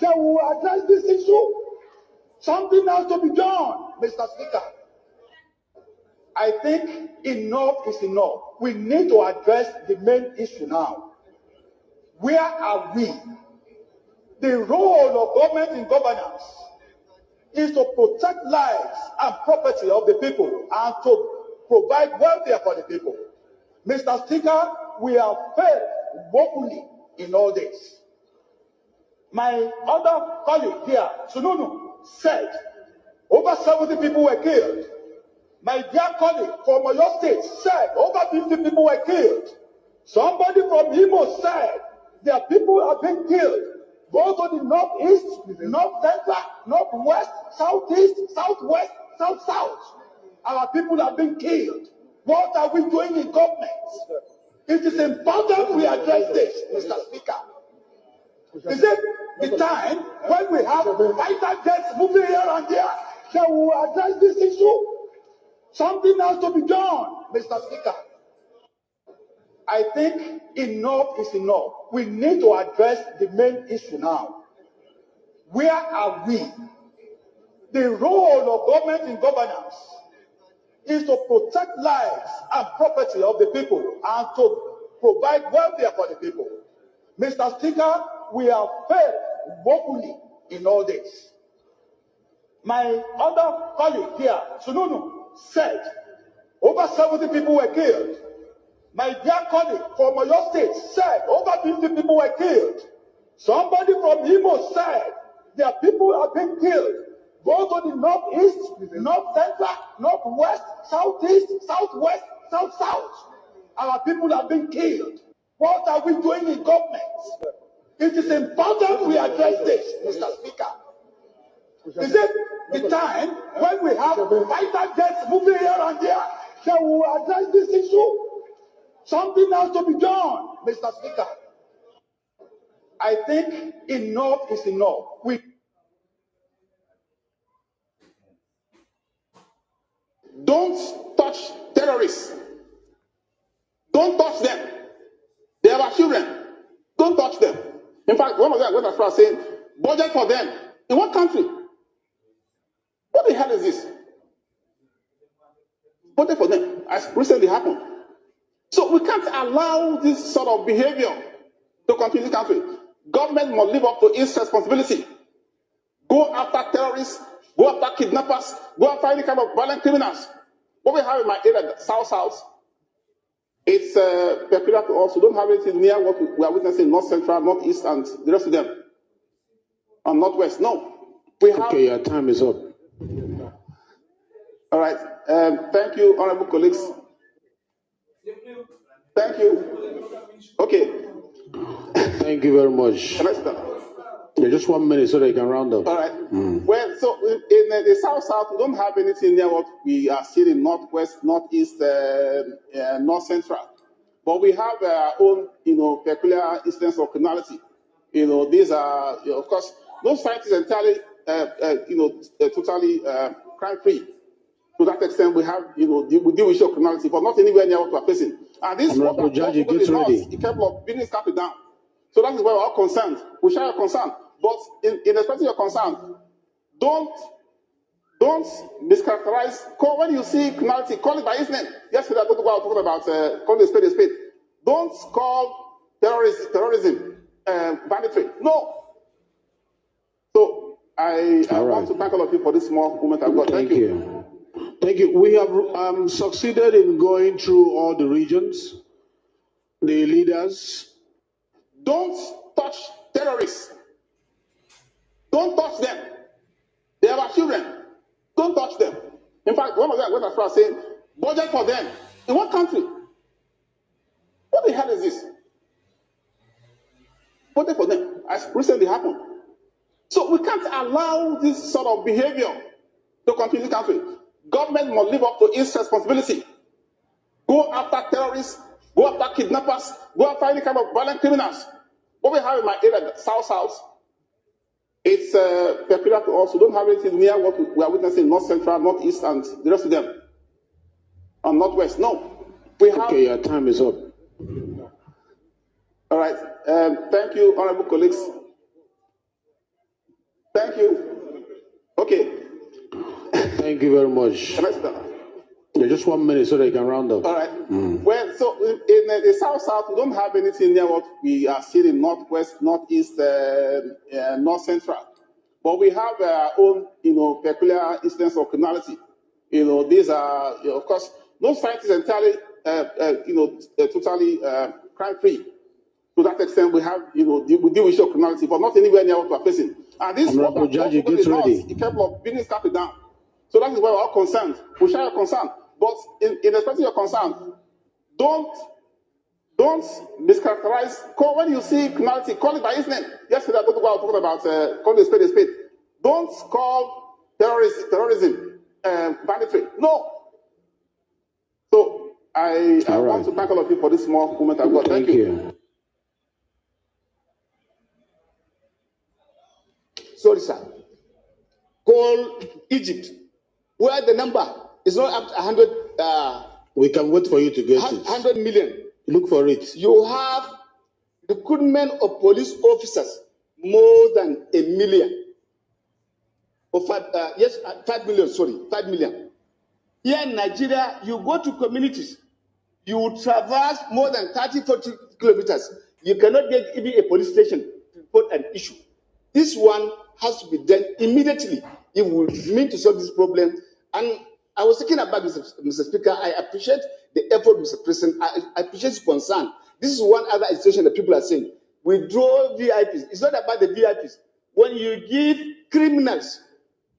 that we will address this issue. Something has to be done, Mr. Speaker. I think enough is enough. We need to address the main issue now. Where are we? The role of government in governance is to protect lives and property of the people and to provide welfare for the people. Mr. Speaker, we have failed woefully in all this. My other colleague here, Sununu, said over 70 people were killed. My dear colleague from Oyo State said over 50 people were killed. Somebody from Imo said their people have been killed. Go to the northeast, north central, northwest, southeast, southwest, south. Our people have been killed. What are we doing in government? It is important we address this, Mr. Speaker. Is it the time when we have fighter jets moving here and there that we will address this issue? Something has to be done, Mr. Speaker. I think enough is enough. We need to address the main issue now. Where are we? The role of government in governance is to protect lives and property of the people and to provide welfare for the people. Mr. Speaker, we have failed woefully in all this. My other colleague here, Sununu, said over 70 people were killed. My dear colleague from Oyo State said over 50 people were killed. Somebody from Imo said their people have been killed. Go to the northeast, north central, northwest, southeast, southwest, south. Our people have been killed. What are we doing in government? It is important we address this, Mr. Speaker. Is it the time when we have fighter jets moving here and there that we will address this issue? Something has to be done, Mr. Speaker. I think enough is enough. Don't touch terrorists. Don't touch them. They are our children. Don't touch them. In fact, one of them went as far as saying, budget for them. In what country? What the hell is this? Budget for them, as recently happened. So we can't allow this sort of behavior to continue in this country. Government must live up to its responsibility. Go after terrorists, go after kidnappers, go after any kind of violent criminals. What we have in my area, South, it's peculiar to us. We don't have anything near what we are witnessing North Central, Northeast, and the rest of them. And Northwest, no. We have... Okay, your time is up. All right. Thank you, honorable colleagues. Thank you. Okay. Thank you very much. Yeah, just 1 minute so they can round up. All right. Well, so in the South, we don't have anything near what we are seeing in Northwest, Northeast, North Central. But we have our own, peculiar incidents of criminality. These are, of course, those societies entirely, totally crime-free. To that extent, we have, we deal with issue of criminality, but not anywhere near what we are facing. And this is what Judge, get ready. The capable of business capital down. So that is why we're all concerned. We share your concern. But in expressing your concern, don't mischaracterize. When you see criminality, call it by its name. Yesterday, I talked about calling a spade a spade. Don't call terrorism banditry. No. So I want to thank all of you for this small moment I've got. Thank you. Thank you. We have succeeded in going through all the regions, the leaders. Don't touch terrorists. Don't touch them. They are our children. Don't touch them. In fact, one of them went as far as saying, budget for them. In what country? What the hell is this? Budget for them, as recently happened. So we can't allow this sort of behavior to continue in this country. Government must live up to its responsibility. Go after terrorists, go after kidnappers, go after any kind of violent criminals. What we have in my area, South, it's peculiar to us. We don't have anything near what we are witnessing North Central, Northeast, and the rest of them. And Northwest, no. We have... Okay, your time is up. All right. Thank you, honorable colleagues. Thank you. Okay. Thank you very much. Yeah, just 1 minute so they can round up. All right. Well, so in the South, we don't have anything near what we are seeing in Northwest, Northeast, North Central. But we have our own, peculiar instance of criminality. These are, of course, no society is entirely, totally crime-free. To that extent, we have, we deal with issue of criminality, but not anywhere near what we're facing. And this Honorable Judge, get ready. It kept of being scattered down. So that is why we're all concerned. We share your concern. But in expressing your concern, don't mischaracterize. When you see criminality, call it by its name. Yesterday, I talked about calling a spade a spade. Don't call terrorism banditry. No. So I want to thank all of you for this small moment I've got. Thank you. Sorry, sir. Call Egypt, where the number is not up to 100. We can wait for you to get 100 million. Look for it. You have recruitment of police officers more than 1 million. Or 5 million, sorry, 5 million. Here in Nigeria, you go to communities, you traverse more than 30, 40 kilometers. You cannot get even a police station to report an issue. This one has to be done immediately if we mean to solve this problem. And I was thinking about Mr. Speaker. I appreciate the effort, Mr. President. I appreciate his concern. This is one other situation that people are saying. Withdraw VIPs. It's not about the VIPs. When you give criminals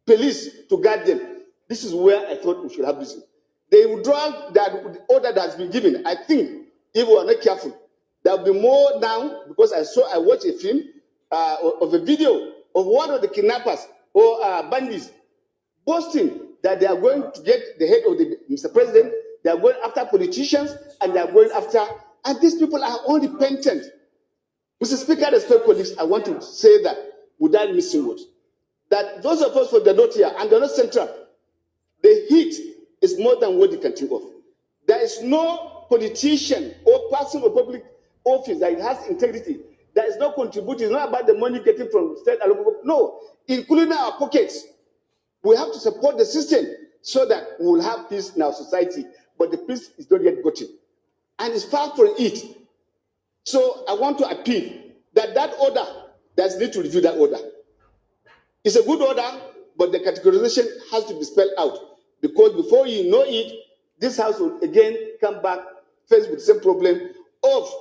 police to guard them, this is where I thought we should have this. The withdrawal that order that has been given, I think, if we are not careful, there will be more now, because I watched a film of a video of one of the kidnappers or bandits boasting that they are going to get the head of the Mr. President. They are going after politicians, and they are going after, and these people are unrepentant. Mr. Speaker, respect colleagues, I want to say that without missing words, that those of us from the North here and the North Central, the heat is more than what you can think of. There is no politician or person of public office that has integrity, that is not contributing. It's not about the money getting from state and local. No, including our pockets. We have to support the system so that we will have peace in our society. But the peace is not yet gotten, and it's far from it. So I want to appeal that that order, there's need to review that order. It's a good order, but the categorization has to be spelled out, because before you know it, this house will again come back faced with the same problem of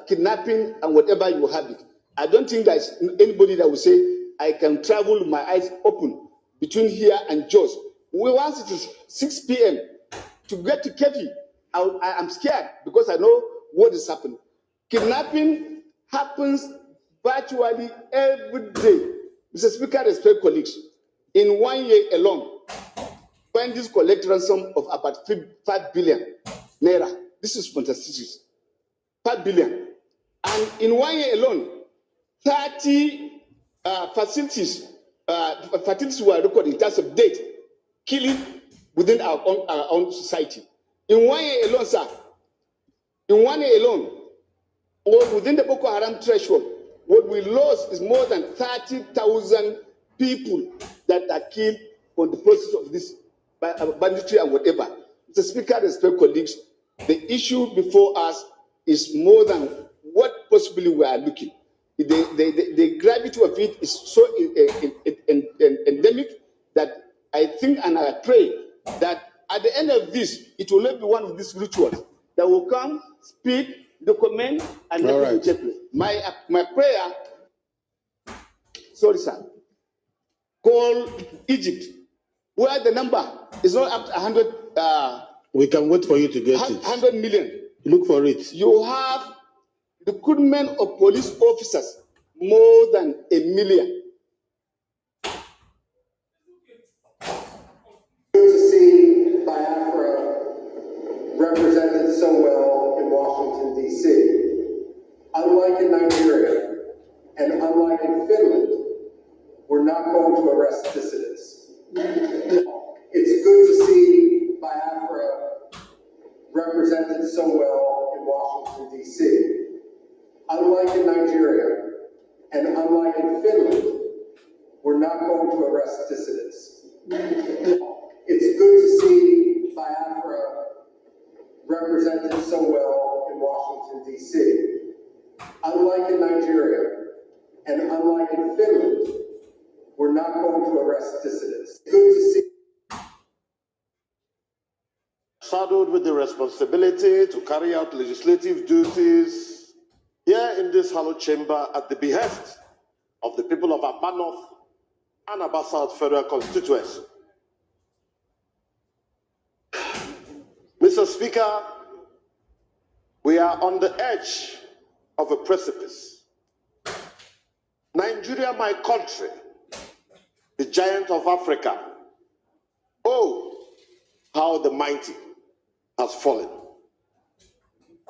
kidnapping and whatever you have it. I don't think there's anybody that will say, I can travel with my eyes open between here and Jos. Once it is 6 p.m. to get to Kefi, I'm scared because I know what is happening. Kidnapping happens virtually every day. Mr. Speaker, respect colleagues. In 1 year alone, bandits collect ransom of about 5 billion naira. This is fantastic. 5 billion. And in 1 year alone, 30 facilities were recorded in terms of death, killing within our own society. In 1 year alone, sir, in 1 year alone, or within the Boko Haram threshold, what we lost is more than 30,000 people that are killed on the process of this banditry and whatever. Mr. Speaker, respect colleagues, the issue before us is more than what possibly we are looking. The gravity of it is so endemic that I think and I pray that at the end of this, it will not be one of these rituals that will come, speak, document, and never check it. My prayer, sorry, sir, call Egypt, where the number is not up to 100. We can wait for you to get 100 million. Look for it. You have recruitment of police officers more than 1 million. Good to see Biafra represented so well in Washington, D.C. Unlike in Nigeria and unlike in Finland, we're not going to arrest dissidents. It's good to see Biafra represented so well in Washington, D.C. Unlike in Nigeria And unlike in Finland, we're not going to arrest dissidents. It's good to see Biafra represented so well in Washington, D.C. Unlike in Nigeria, and unlike in Finland, we're not going to arrest dissidents. Good to see. Saddled with the responsibility to carry out legislative duties here in this hallowed chamber at the behest of the people of Aba North and Aba South Federal Constituency. Mr. Speaker, we are on the edge of a precipice. Nigeria, my country, the giant of Africa. Oh, how the mighty has fallen.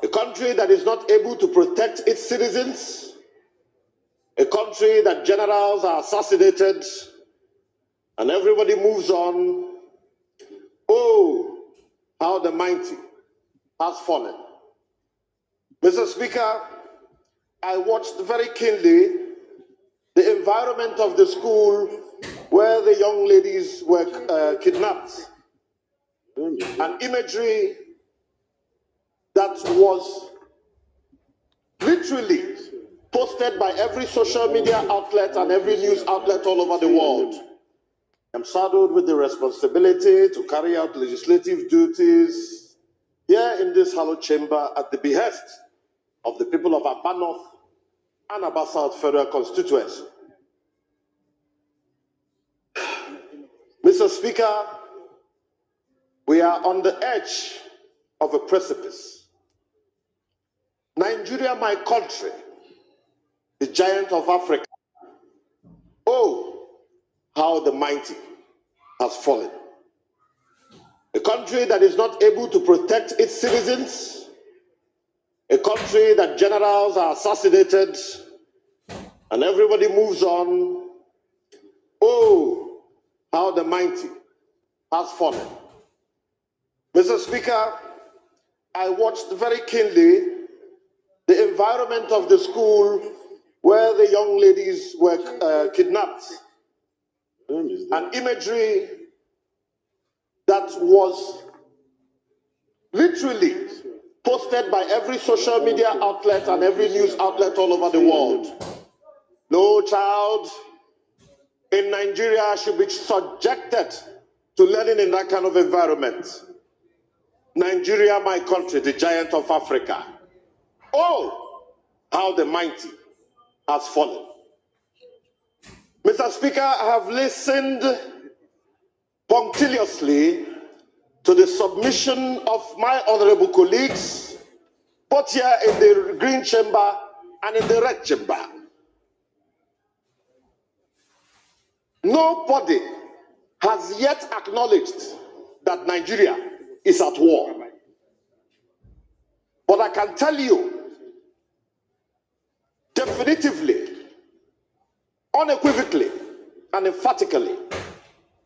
A country that is not able to protect its citizens, a country that generals are assassinated and everybody moves on. Oh, how the mighty has fallen. Mr. Speaker, I watched very keenly the environment of the school where the young ladies were kidnapped. An imagery that was literally posted by every social media outlet and every news outlet all over the world. I'm saddled with the responsibility to carry out legislative duties here in this hallowed chamber at the behest of the people of Aba North and Aba South Federal Constituency. Mr. Speaker, we are on the edge of a precipice. Nigeria, my country, the giant of Africa. Oh, how the mighty has fallen. A country that is not able to protect its citizens, a country that generals are assassinated and everybody moves on. Oh, how the mighty has fallen. Mr. Speaker, I watched very keenly the environment of the school where the young ladies were kidnapped. An imagery that was literally posted by every social media outlet and every news outlet all over the world. No child in Nigeria should be subjected to learning in that kind of environment. Nigeria, my country, the giant of Africa. Oh, how the mighty has fallen. Mr. Speaker, I have listened punctiliously to the submission of my honorable colleagues, both here in the green chamber and in the red chamber. Nobody has yet acknowledged that Nigeria is at war. But I can tell you definitively, unequivocally, and emphatically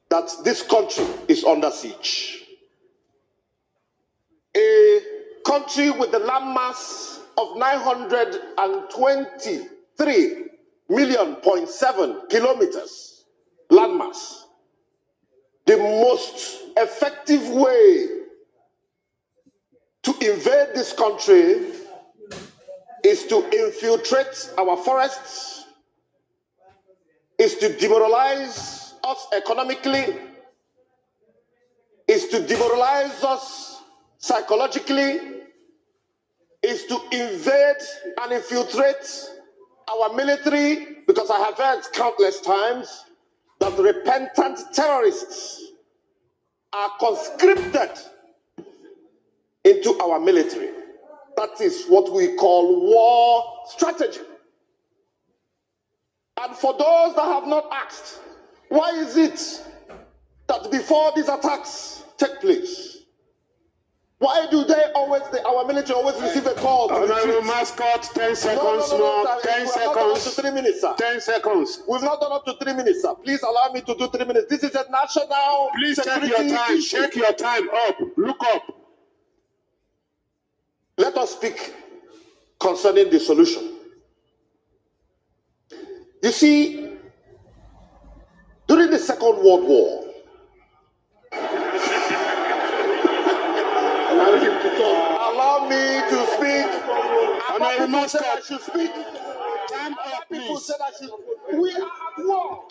that this country is under siege. A country with the landmass of 923.7 million kilometers landmass. The most effective way to invade this country is to infiltrate our forests, is to demoralize us economically, is to demoralize us psychologically, is to invade and infiltrate our military, because I have heard countless times that repentant terrorists are conscripted into our military. That is what we call war strategy. And for those that have not asked, why is it that before these attacks take place, why do they always, our military always receive a call to retreat? Mascot, 10 seconds more, 10 seconds. To 3 minutes, sir. 10 seconds. We've not done up to 3 minutes, sir. Please allow me to do 3 minutes. This is a national Please check security your time. issue. Check your time up. Look up. Let us speak concerning the solution. see, during the Second World War, allow me to speak. People said I should speak. People said I should. We are at war.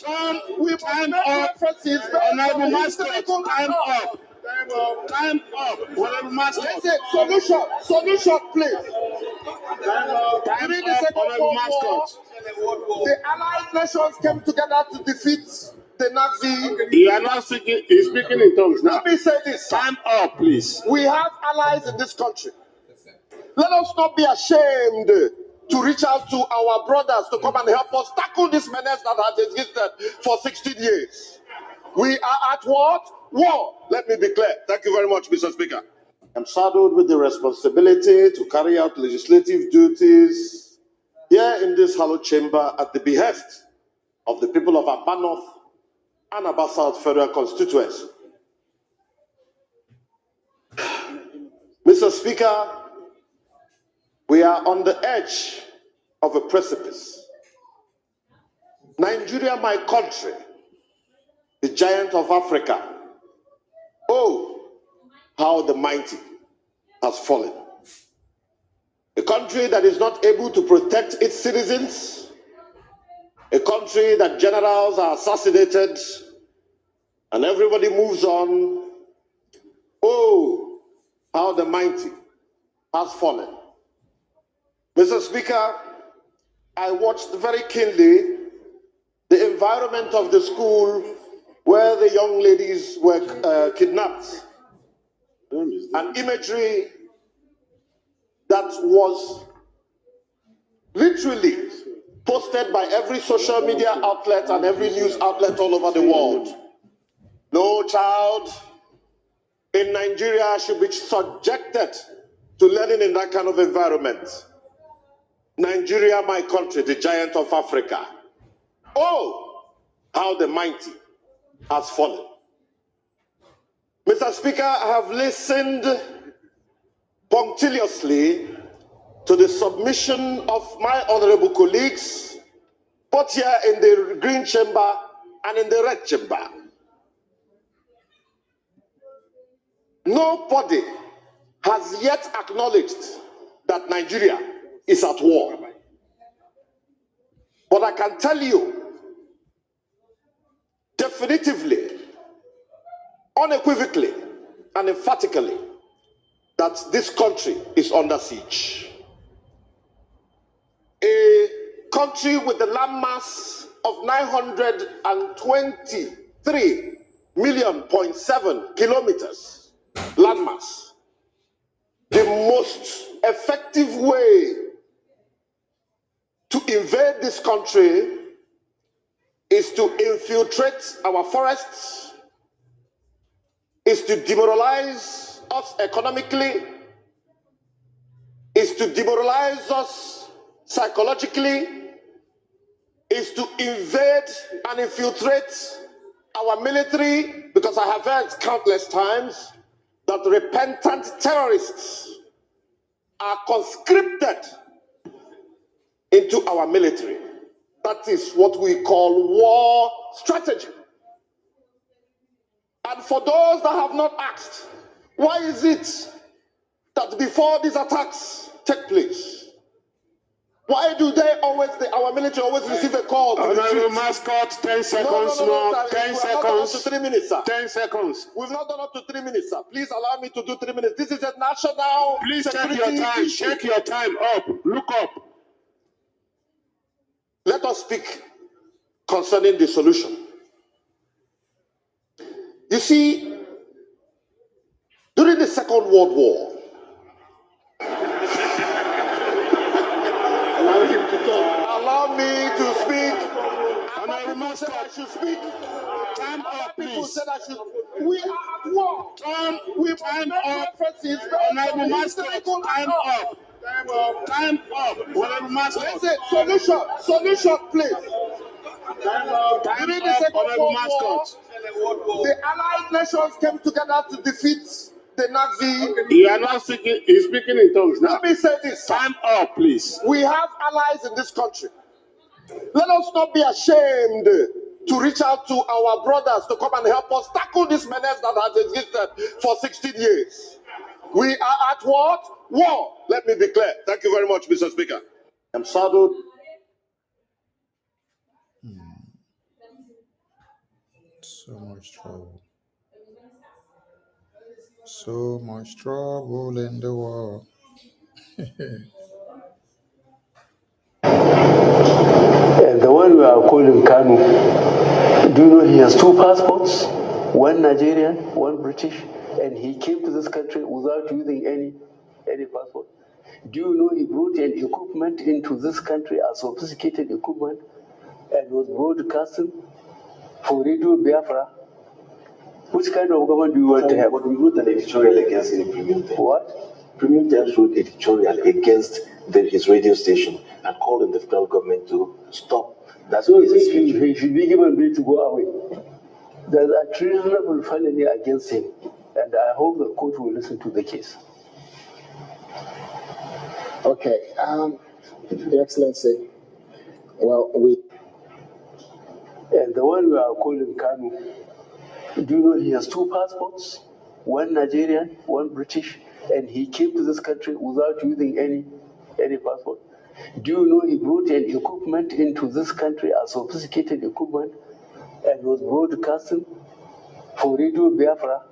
We must make references. Honorable Mascot, time up. Time up. Honorable Mascot. Let's say solution, please. During the Second World War, the Allied nations came together to defeat the Nazi. You are not speaking. He's speaking in tongues now. Let me say this. Time up, please. We have allies in this country. Let us not be ashamed to reach out to our brothers to come and help us tackle this menace that has existed for 16 years. We are at what? War. Let me be clear. Thank you very much, Mr. Speaker. I'm saddled with the responsibility to carry out legislative duties here in this hallowed chamber at the behest of the people of Aba North and Aba South Federal Constituency. Mr. Speaker, we are on the edge of a precipice. Nigeria, my country, the giant of Africa. Oh, how the mighty has fallen. A country that is not able to protect its citizens. A country that generals are assassinated and everybody moves on. Oh, how the mighty has fallen. Mr. Speaker, I watched very keenly the environment of the school where the young ladies were kidnapped. An imagery that was literally posted by every social media outlet and every news outlet all over the world. No child in Nigeria should be subjected to learning in that kind of environment. Nigeria, my country, the giant of Africa. Oh, how the mighty has fallen. Mr. Speaker, I have listened punctiliously to the submission of my honorable colleagues, both here in the green chamber and in the red chamber. Nobody has yet acknowledged that Nigeria is at war. But I can tell you definitively, unequivocally, and emphatically that this country is under siege. A country with a landmass of 923.7 million kilometers landmass. The most effective way to invade this country is to infiltrate our forests, is to demoralize us economically, is to demoralize us psychologically, is to invade and infiltrate our military, because I have heard countless times that repentant terrorists are conscripted into our military. That is what we call war strategy. And for those that have not asked, why is it that before these attacks take place, why do they always, our military always receive a call to retreat? Mascot, 10 seconds more. 10 seconds. To 3 minutes, sir. 10 seconds. We've not done up to 3 minutes, sir. Please allow me to do 3 minutes. This is a national Please check security your time. issue. Check your time up. Look up. Let us speak concerning the solution. You see, during the Second World War, allow me to speak. People said I should speak. Time up, People please. said I should. We are at war. We must make references. Honorable Mascot, time up. Time up. Honorable Mascot. Let's say solution, please. During the Second Honorable World War, Mascot. the Allied nations came together to defeat the Nazi. You are not speaking. He's speaking in tongues now. Let me say this. Time up, please. We have allies in this country. Let us not be ashamed to reach out to our brothers to come and help us tackle this menace that has existed for 16 years. We are at what? War. Let me be clear. Thank you very much, Mr. Speaker. I'm saddled. So much trouble. So much trouble in the world. And the one we are calling Kanu, do you know he has two passports? One Nigerian, one British, and he came to this country without using any passport. Do you know he brought an equipment into this country, a sophisticated equipment, and was broadcasting for Radio Biafra? Which kind of government do you want to have? But we wrote an editorial against him in Premium Times. What? Premium Times wrote an editorial against his radio station and called on the federal government to stop. That's why he should be given bail to go away. There's a treasonable felony against him, and I hope the court will listen to the case. Okay, Your Excellency, well, And the one we are calling Kanu, do you know he has two passports? One Nigerian, one British, and he came to this country without using any passport. Do you know he brought an equipment into this country, a sophisticated equipment, and was broadcasting for Radio Biafra?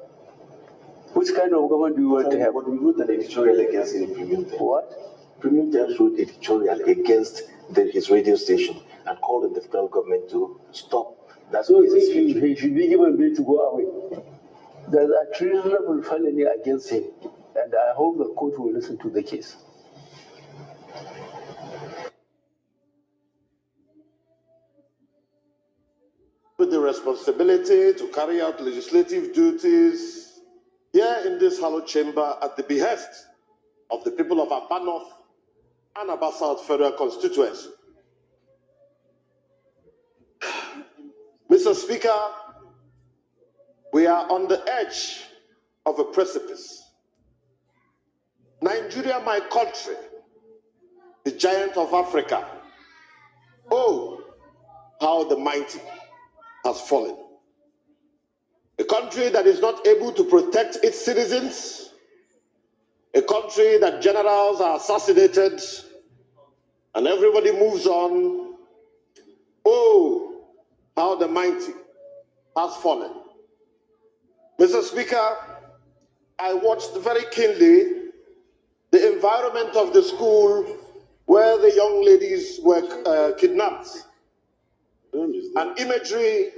Which kind of government do you want to have? But we wrote an editorial against him in Premium Times. What? Premium Times wrote an editorial against his radio station and called on the federal government to stop. That's why he should be given bail to go away. There's a treasonable felony against him, and I hope the court will listen to the case. With the responsibility to carry out legislative duties here in this hallowed chamber at the behest of the people of Aba North and Aba South Federal Constituency. Mr. Speaker, we are on the edge of a precipice. Nigeria, my country, the giant of Africa. Oh, how the mighty has fallen. A country that is not able to protect its citizens, a country that generals are assassinated and everybody moves on. Oh, how the mighty has fallen. Mr. Speaker, I watched very keenly the environment of the school where the young ladies were kidnapped. An imagery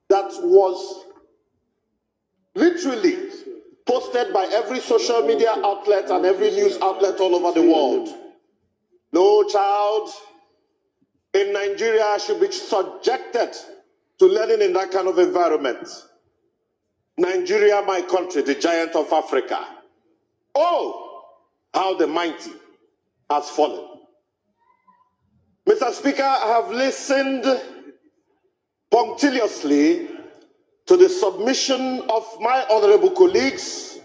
that was literally posted by every social media outlet and every news outlet all over the world. No child in Nigeria should be subjected to learning in that kind of environment. Nigeria, my country, the giant of Africa. Oh, how the mighty has fallen. Mr. Speaker, I have listened punctiliously to the submission of my honorable colleagues,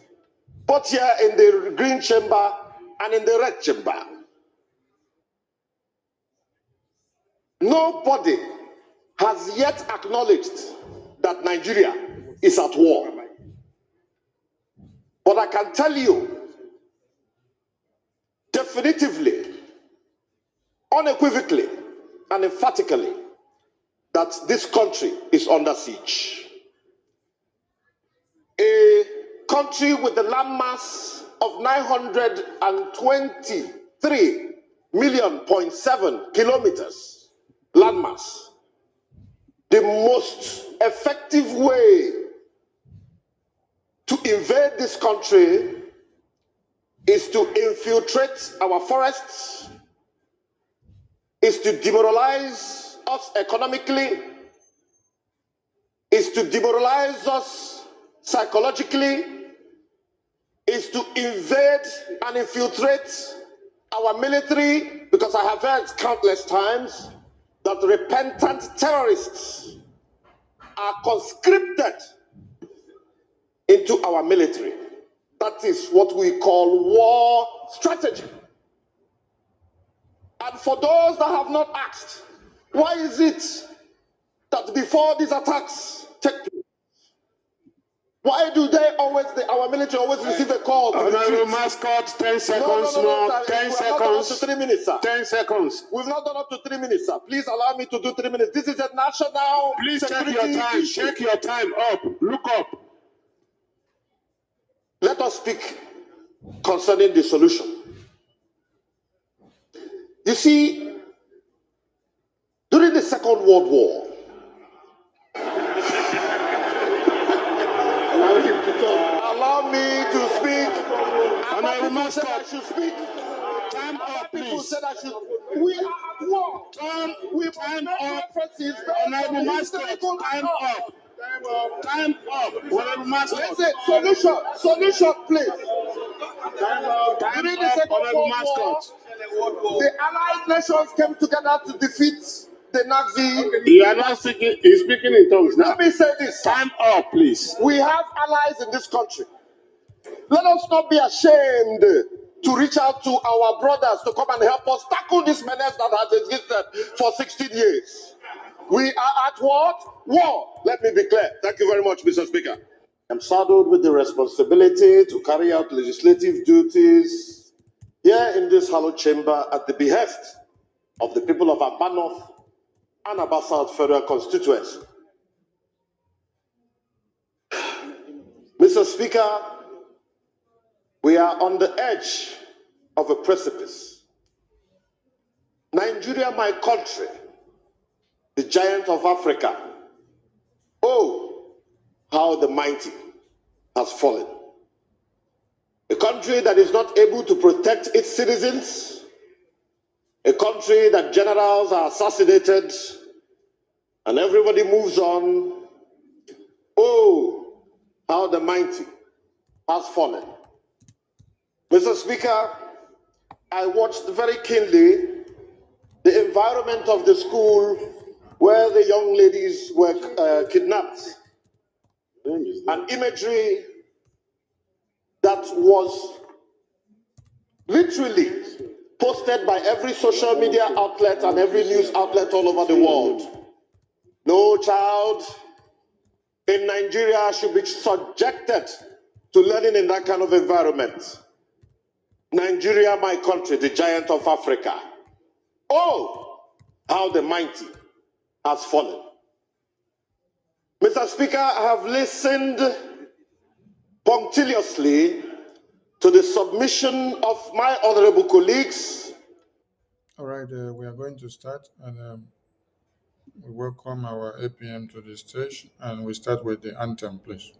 both here in the green chamber and in the red chamber. Nobody has yet acknowledged that Nigeria is at war. But I can tell you definitively, unequivocally, and emphatically that this country is under siege. A country with a landmass of 923.7 kilometers landmass. The most effective way to invade this country is to infiltrate our forests, is to demoralize us economically, is to demoralize us psychologically, is to invade and infiltrate our military, because I have heard countless times that repentant terrorists are conscripted into our military. That is what we call war strategy. And for those that have not asked, why is it that before these attacks take place, why do they always, our military always receive a call to Honorable retreat? Mascot, 10 seconds No, more. sir. 10 We've not done up to seconds. 3 minutes, sir. 10 seconds. We've not done up to 3 minutes, sir. Please allow me to do 3 minutes. This is a national Please check security your time. issue. Check your time. Up. Look up. Let us speak concerning the solution. You see, during the Second World War, allow me to speak. Honorable People said I Mascot, should speak. time up, People please. said I should. We are at war. We Time make up. references. Honorable Mascot, time up. Time up. Honorable Mascot. Listen, solution, please. Time During the up. Second Honorable World War, Mascot. the Allied nations came together to defeat the Nazi. You are not speaking. He's speaking in tongues now. Let me say this. Time up, please. We have allies in this country. Let us not be ashamed to reach out to our brothers to come and help us tackle this menace that has existed for 16 years. We are at what? War. Let me be clear. Thank you very much, Mr. Speaker. I'm saddled with the responsibility to carry out legislative duties here in this hallowed chamber at the behest of the people of Aba North and Aba South Federal Constituency. Mr. Speaker, we are on the edge of a precipice. Nigeria, my country, the giant of Africa. Oh, how the mighty has fallen. A country that is not able to protect its citizens. A country that generals are assassinated and everybody moves on. Oh, how the mighty has fallen. Mr. Speaker, I watched very keenly the environment of the school where the young ladies were kidnapped. An imagery that was literally posted by every social media outlet and every news outlet all over the world. No child in Nigeria should be subjected to learning in that kind of environment. Nigeria, my country, the giant of Africa. Oh, how the mighty has fallen. Mr. Speaker, I have listened punctiliously to the submission of my honorable colleagues. All right, we are going to start, and we welcome our APM to the stage, and we start with the anthem, please.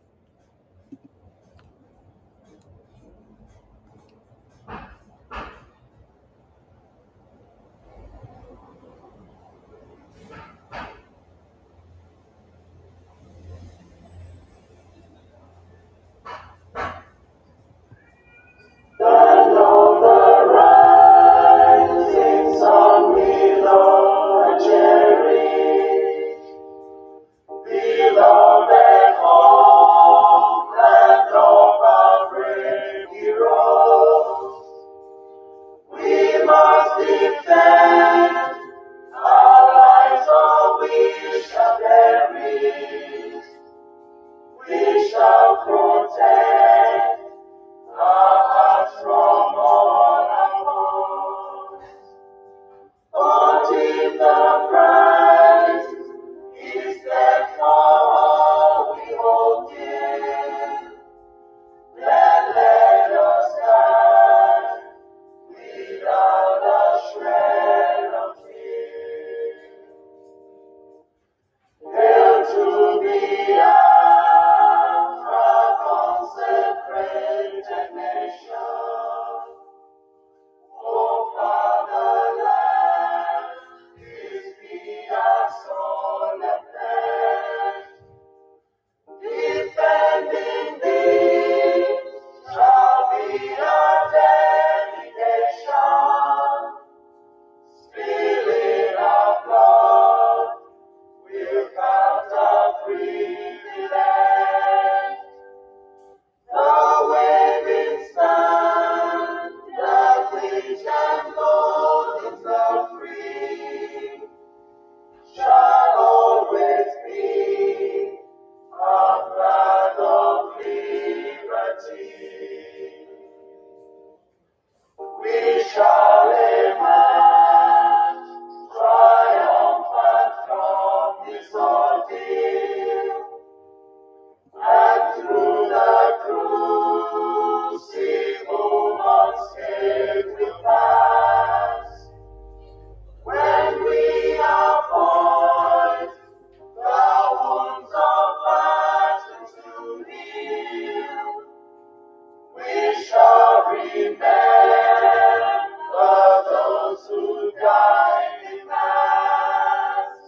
those who died in mass.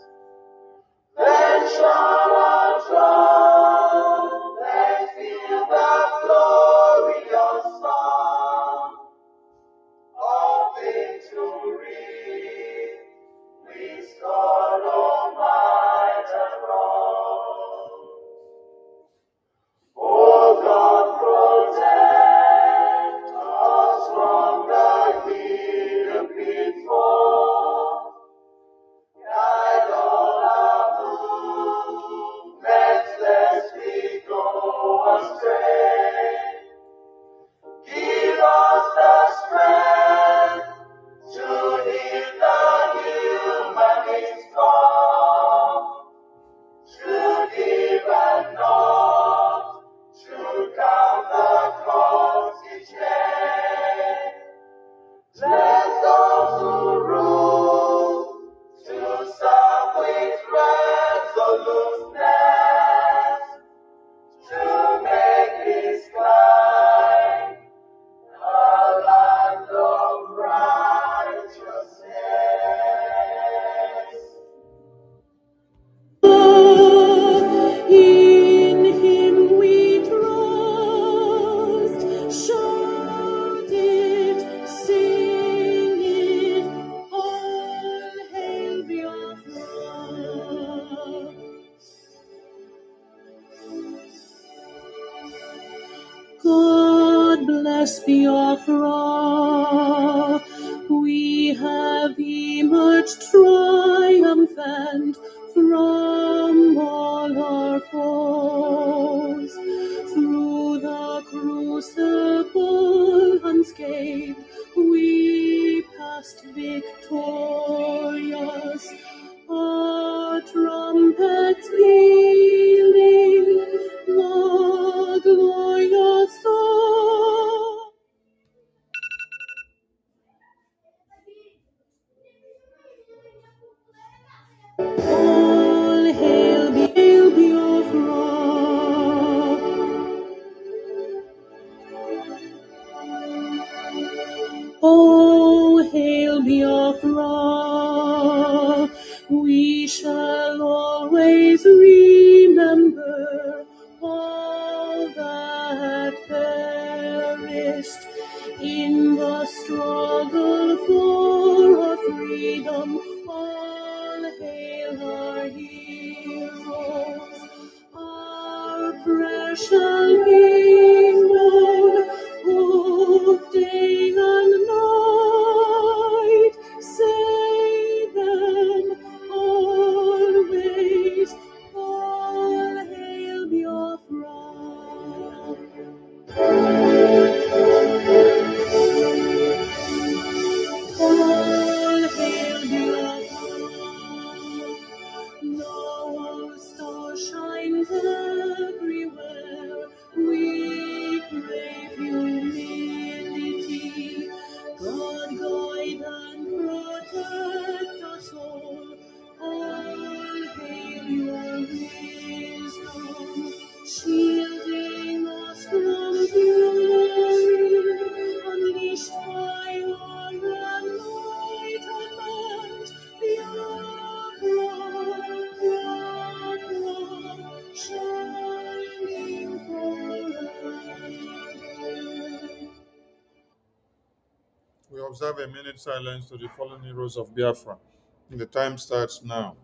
Then shall our trumpets feel the glorious song of victory. We scorn all might and wrong. Oh God, protect us from the hidden pitfall. Guide all our movements, lest we go astray. Give us the strength to hear the humanist call, to give and not, to count the cost each day. Let those who rule to serve with resoluteness, to make this kind a land of righteousness. In him we trust, shout it, sing it, all hail Biafra. God bless Biafra. We have emerged triumphant from all our foes. Through the crucible unscathed, we passed victorious. Our trumpets pealing, the glorious song. All hail Biafra. Oh, hail Biafra. We shall always remember all that perished in the struggle for our freedom. All hail our heroes, our precious hero, both day and night. Say them always, all hail Biafra. All hail Biafra. No star shines everywhere. We crave humility. God guide and protect us all. All hail your wisdom, shielding us from fury, unleashed by your enlightenment. Biafra, shining forever. We observe a minute silence to the fallen heroes of Biafra. The time starts now.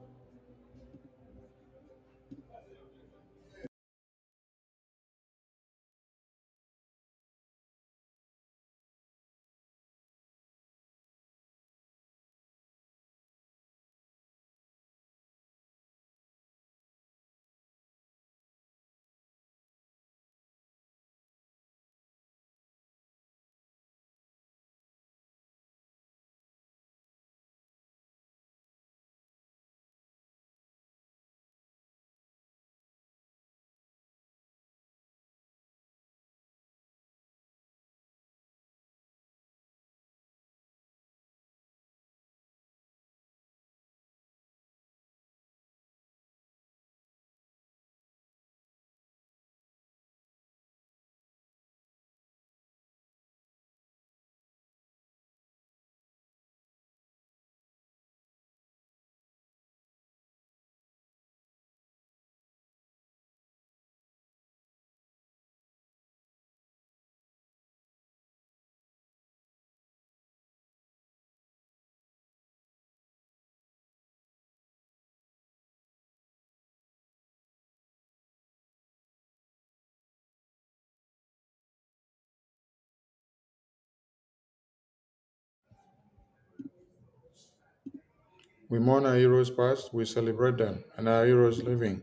We mourn our heroes past, we celebrate them and our heroes living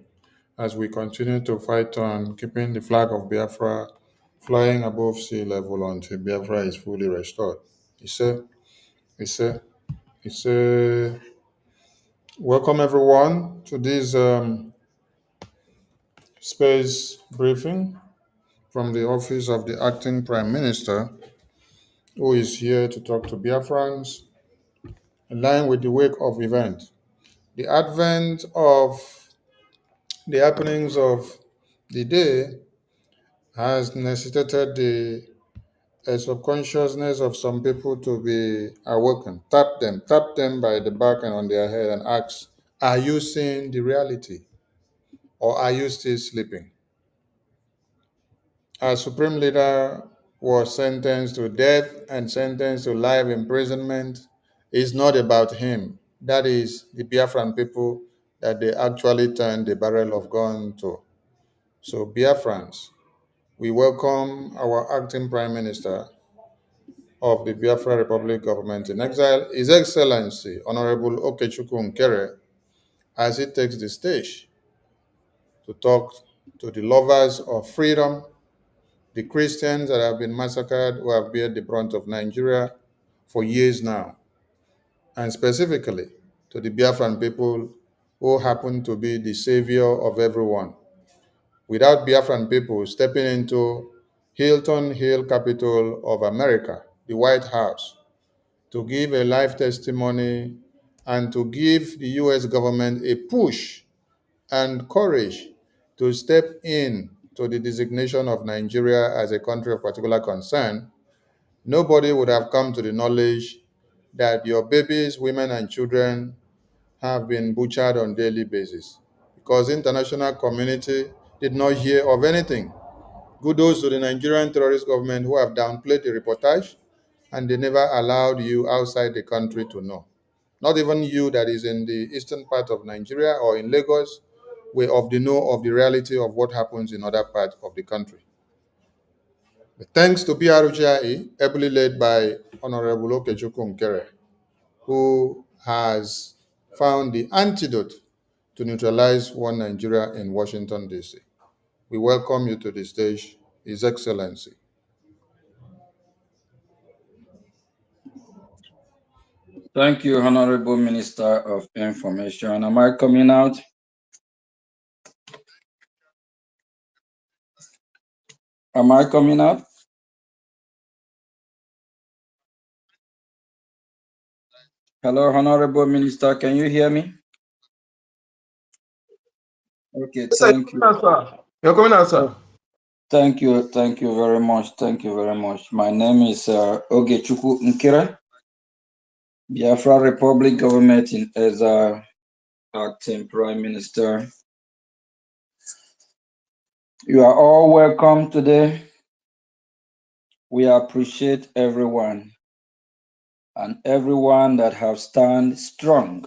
as we continue to fight on keeping the flag of Biafra flying above sea level until Biafra is fully restored. He said, he said, he said, welcome everyone to this space briefing from the office of the acting prime minister, who is here to talk to Biafrans in line with the wake of events. The advent of the happenings of the day has necessitated the subconsciousness of some people to be awoken. Tap them by the back and on their head and ask, are you seeing the reality or are you still sleeping? Our supreme leader was sentenced to death and sentenced to life imprisonment. It's not about him. That is the Biafran people that they actually turned the barrel of gun to. So, Biafrans, we welcome our acting prime minister of the Biafra Republic government in exile, His Excellency Honorable Okechukwu Nkere, as he takes the stage to talk to the lovers of freedom, the Christians that have been massacred, who have bear the brunt of Nigeria for years now, and specifically to the Biafran people who happen to be the savior of everyone. Without Biafran people stepping into Hilton Hill, capital of America, the White House, to give a life testimony and to give the US government a push and courage to step in to the designation of Nigeria as a country of particular concern, nobody would have come to the knowledge that your babies, women, and children have been butchered on a daily basis because the international community did not hear of anything. Kudos to the Nigerian terrorist government who have downplayed the reportage and they never allowed you outside the country to know. Not even you that is in the eastern part of Nigeria or in Lagos were of the know of the reality of what happens in other parts of the country. But thanks to BRGIE, ably led by Honorable Okechukwu Nkere, who has found the antidote to neutralize one Nigeria in Washington, D.C. We welcome you to the stage, His Excellency. Thank you, Honorable Minister of Information. Am I coming out? Am I coming out? Hello, Honorable Minister, can you hear me? Okay, thank you. You're coming out, sir. Thank you very much. Thank you very much. My name is Okechukwu Nkere, Biafra Republic Government in exile, acting Prime Minister. You are all welcome today. We appreciate everyone and everyone that have stand strong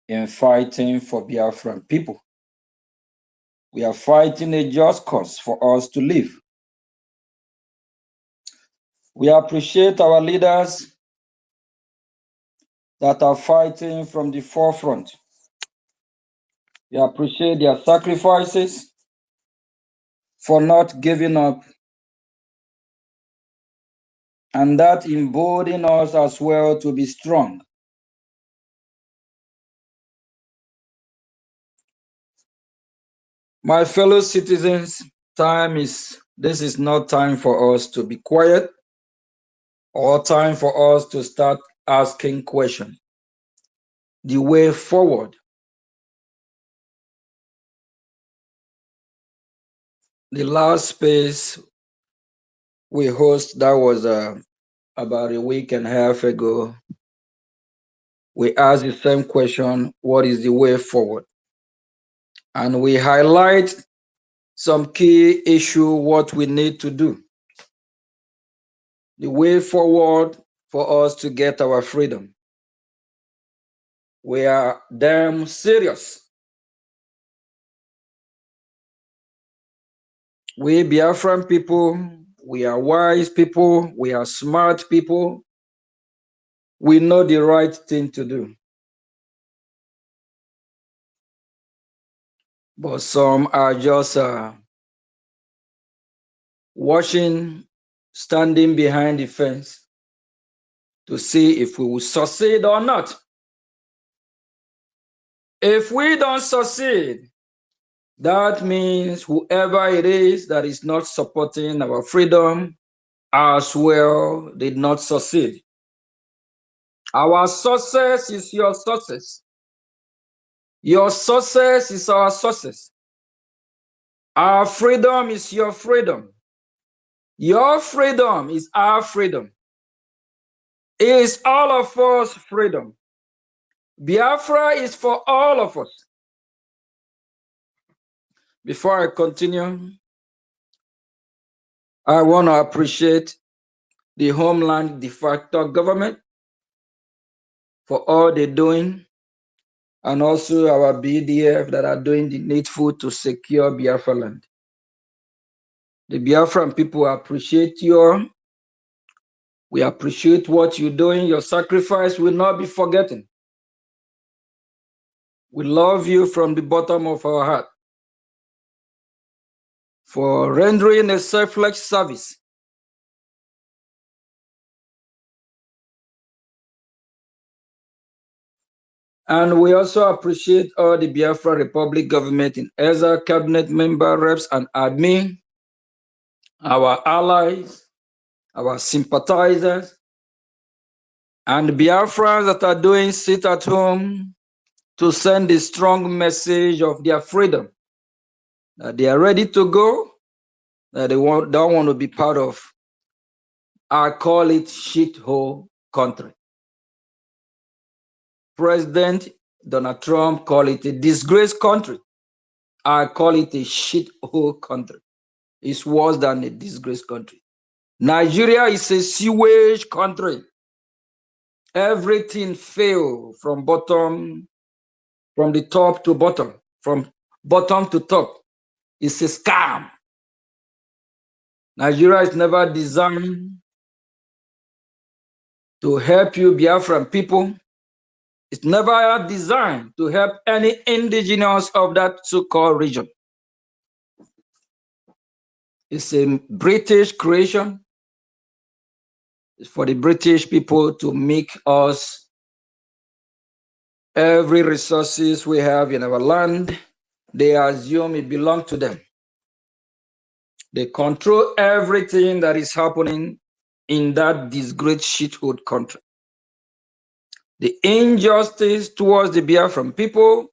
in fighting for Biafran people. We are fighting a just cause for us to live. We appreciate our leaders that are fighting from the forefront. We appreciate their sacrifices for not giving up, and that emboldens us as well to be strong. My fellow citizens, this is not time for us to be quiet or time for us to start asking questions. The way forward. The last space we host, that was about a week and a half ago. We asked the same question, what is the way forward? And we highlight some key issue, what we need to do. The way forward for us to get our freedom. We are damn serious. We Biafran people, we are wise people, we are smart people. We know the right thing to do. but some are just watching, standing behind the fence to see if we will succeed or not. If we don't succeed, that means whoever it is that is not supporting our freedom as well did not succeed. Our success is your success. Your success is our success. Our freedom is your freedom. Your freedom is our freedom. It is all of us freedom. Biafra is for all of us. Before I continue, I want to appreciate the Homeland de facto government for all they're doing, and also our BDF that are doing the needful to secure Biafra land. The Biafran people appreciate you all. We appreciate what you're doing. Your sacrifice will not be forgotten. We love you from the bottom of our heart for rendering a selfless service. And we also appreciate all the Biafra Republic government in EZA, cabinet member, reps, and admin, our allies, our sympathizers, and Biafrans that are doing sit at home to send a strong message of their freedom, that they are ready to go, that they don't want to be part of, I call it shithole country. President Donald Trump call it a disgraced country. I call it a shithole country. It's worse than a disgraced country. Nigeria is a sewage country. Everything fail from the top to bottom, from bottom to top. It's a scam. Nigeria is never designed to help you Biafran people. It's never designed to help any indigenous of that so-called region. It's a British creation. It's for the British people to make us every resources we have in our land. They assume it belongs to them. They control everything that is happening in that disgraced shithole country. The injustice towards the Biafran people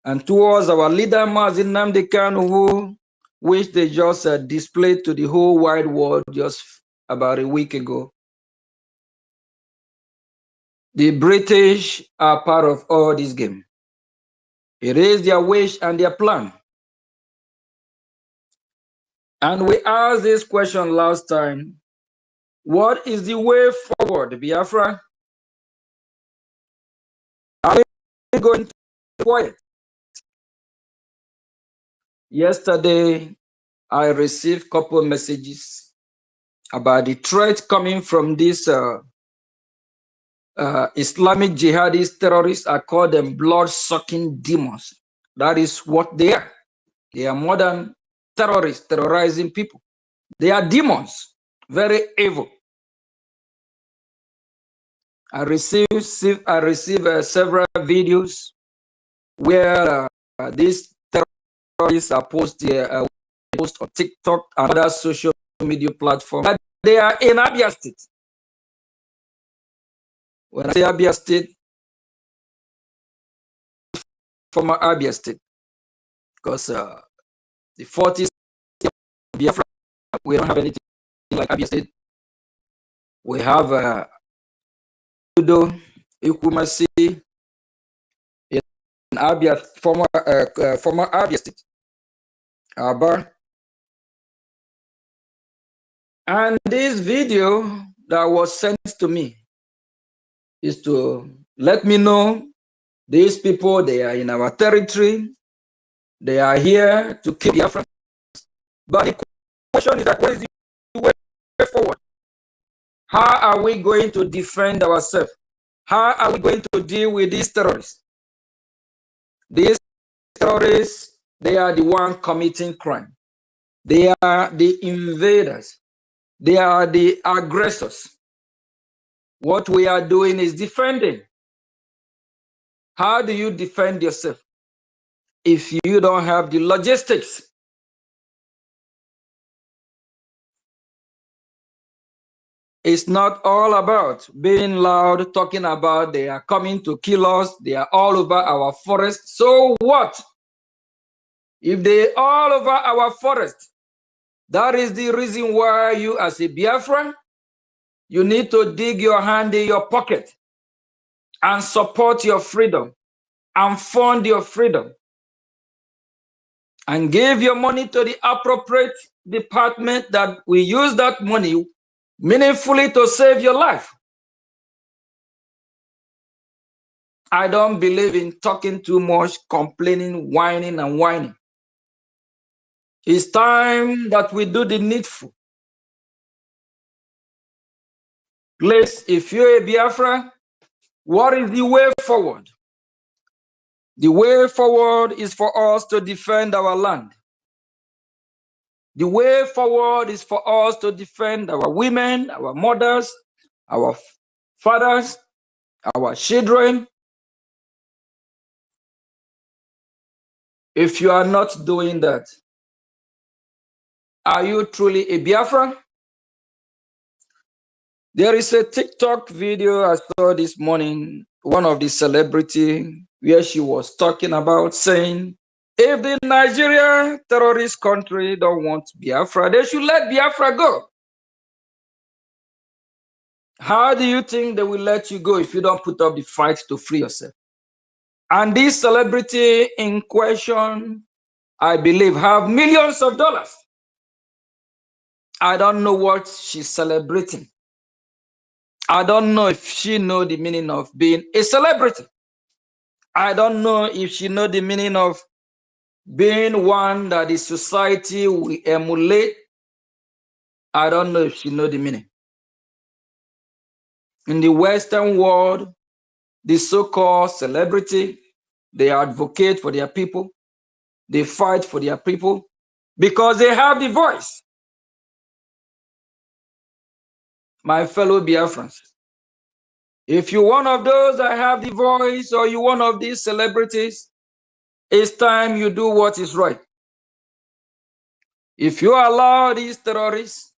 and towards our leader Mazi Nnamdi Kanu, which they just displayed to the whole wide world just about a week ago. The British are part of all this game. It is their wish and their plan. And we asked this question last time: what is the way forward, Biafra? Are we going to be quiet? Yesterday, I received a couple of messages about the threat coming from these Islamic jihadist terrorists. I call them blood-sucking demons. That is what they are. They are modern terrorists terrorizing people. They are demons, very evil. I received several videos where these terrorists are post on TikTok and other social media platforms. They are in Abia State. When I say Abia State, former Abia State, because the 40s Biafra, we don't have anything like Abia State. We have Udo, Ikumasi, in Abia, former Abia State, Aba. And this video that was sent to me is to let me know these people, they are in our territory, they are here to kill Biafra. But the question is that what is the way forward? How are we going to defend ourselves? How are we going to deal with these terrorists? These terrorists They are the one committing crime. They are the invaders. They are the aggressors. What we are doing is defending. How do you defend yourself if you don't have the logistics? It's not all about being loud, talking about they are coming to kill us, they are all over our forest. So what? If they all over our forest, that is the reason why you as a Biafran, you need to dig your hand in your pocket and support your freedom and fund your freedom and give your money to the appropriate department that will use that money meaningfully to save your life. I don't believe in talking too much, complaining, whining, and whining. It's time that we do the needful. Please, if you're a Biafra, what is the way forward? The way forward is for us to defend our land. The way forward is for us to defend our women, our mothers, our fathers, our children. If you are not doing that, are you truly a Biafra? There is a TikTok video I saw this morning, one of the celebrity, where she was talking about saying, if the Nigeria terrorist country don't want Biafra, they should let Biafra go. How do you think they will let you go if you don't put up the fight to free yourself? And this celebrity in question, I believe, have millions of dollars. I don't know what she's celebrating. I don't know if she knows the meaning of being a celebrity. I don't know if she knows the meaning of being one that the society will emulate. I don't know if she knows the meaning. In the Western world, the so-called celebrity, they advocate for their people. They fight for their people because they have the voice. My fellow Biafrans, if you're one of those that have the voice or you're one of these celebrities, it's time you do what is right. If you allow these terrorists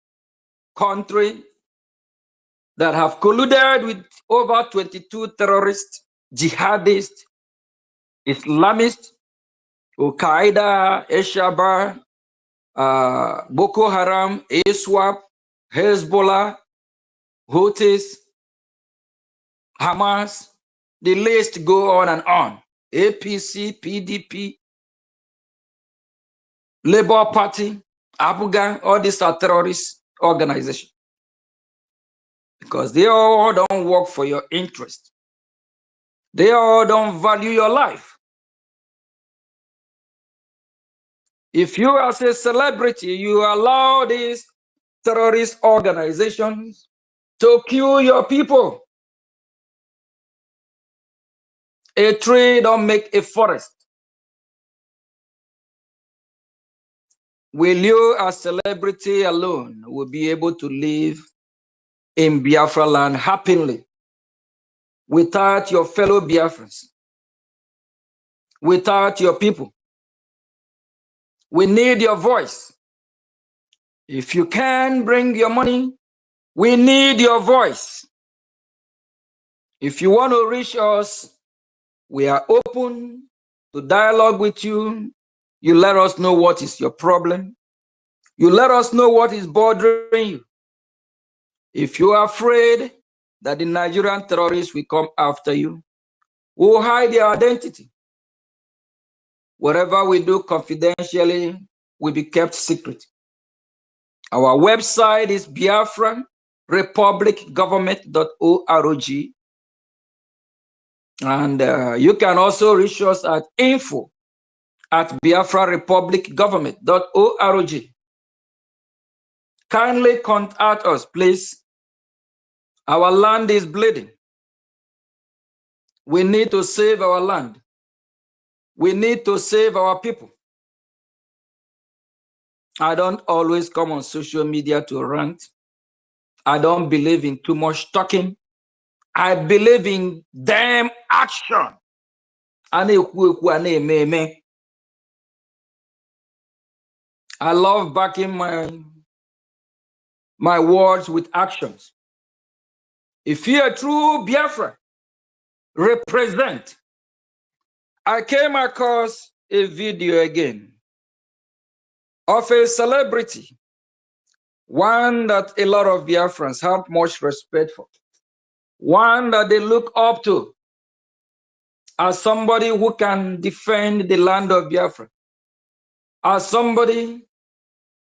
country that have colluded with over 22 terrorists, jihadists, Islamists, Al-Qaeda, Al-Shabaab, Boko Haram, ISWAP, Hezbollah, Houthis, Hamas, the list go on and on. APC, PDP, Labour Party, Abuga, all these are terrorist organizations because they all don't work for your interest. They all don't value your life. If you as a celebrity, you allow these terrorist organizations to kill your people. A tree don't make a forest. Will you as celebrity alone will be able to live in Biafra land happily without your fellow Biafrans, without your people? We need your voice. If you can bring your money, we need your voice. If you want to reach us, we are open to dialogue with you. You let us know what is your problem. You let us know what is bothering you. If you are afraid that the Nigerian terrorists will come after you, we will hide their identity. Whatever we do confidentially will be kept secret. Our website is biafranrepublicgovernment.org. And you can also reach us at info@biafrarepublicgovernment.org. Kindly contact us, please. Our land is bleeding. We need to save our land. We need to save our people. I don't always come on social media to rant. I don't believe in too much talking. I believe in damn action. I love backing my words with actions. If you're a true Biafra, represent. I came across a video again of a celebrity, one that a lot of Biafrans have much respect for, one that they look up to as somebody who can defend the land of Biafra, as somebody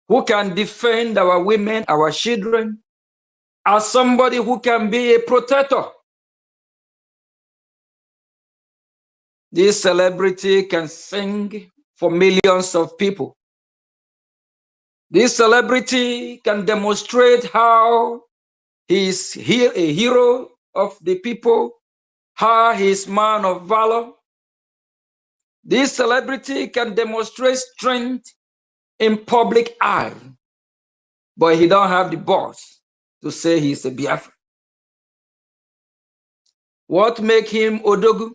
who can defend our women, our children, as somebody who can be a protector. This celebrity can sing for millions of people. This celebrity can demonstrate how he is a hero of the people, how he is man of valor. This celebrity can demonstrate strength in public eye, but he don't have the balls to say he's a Biafra. What make him Odogu?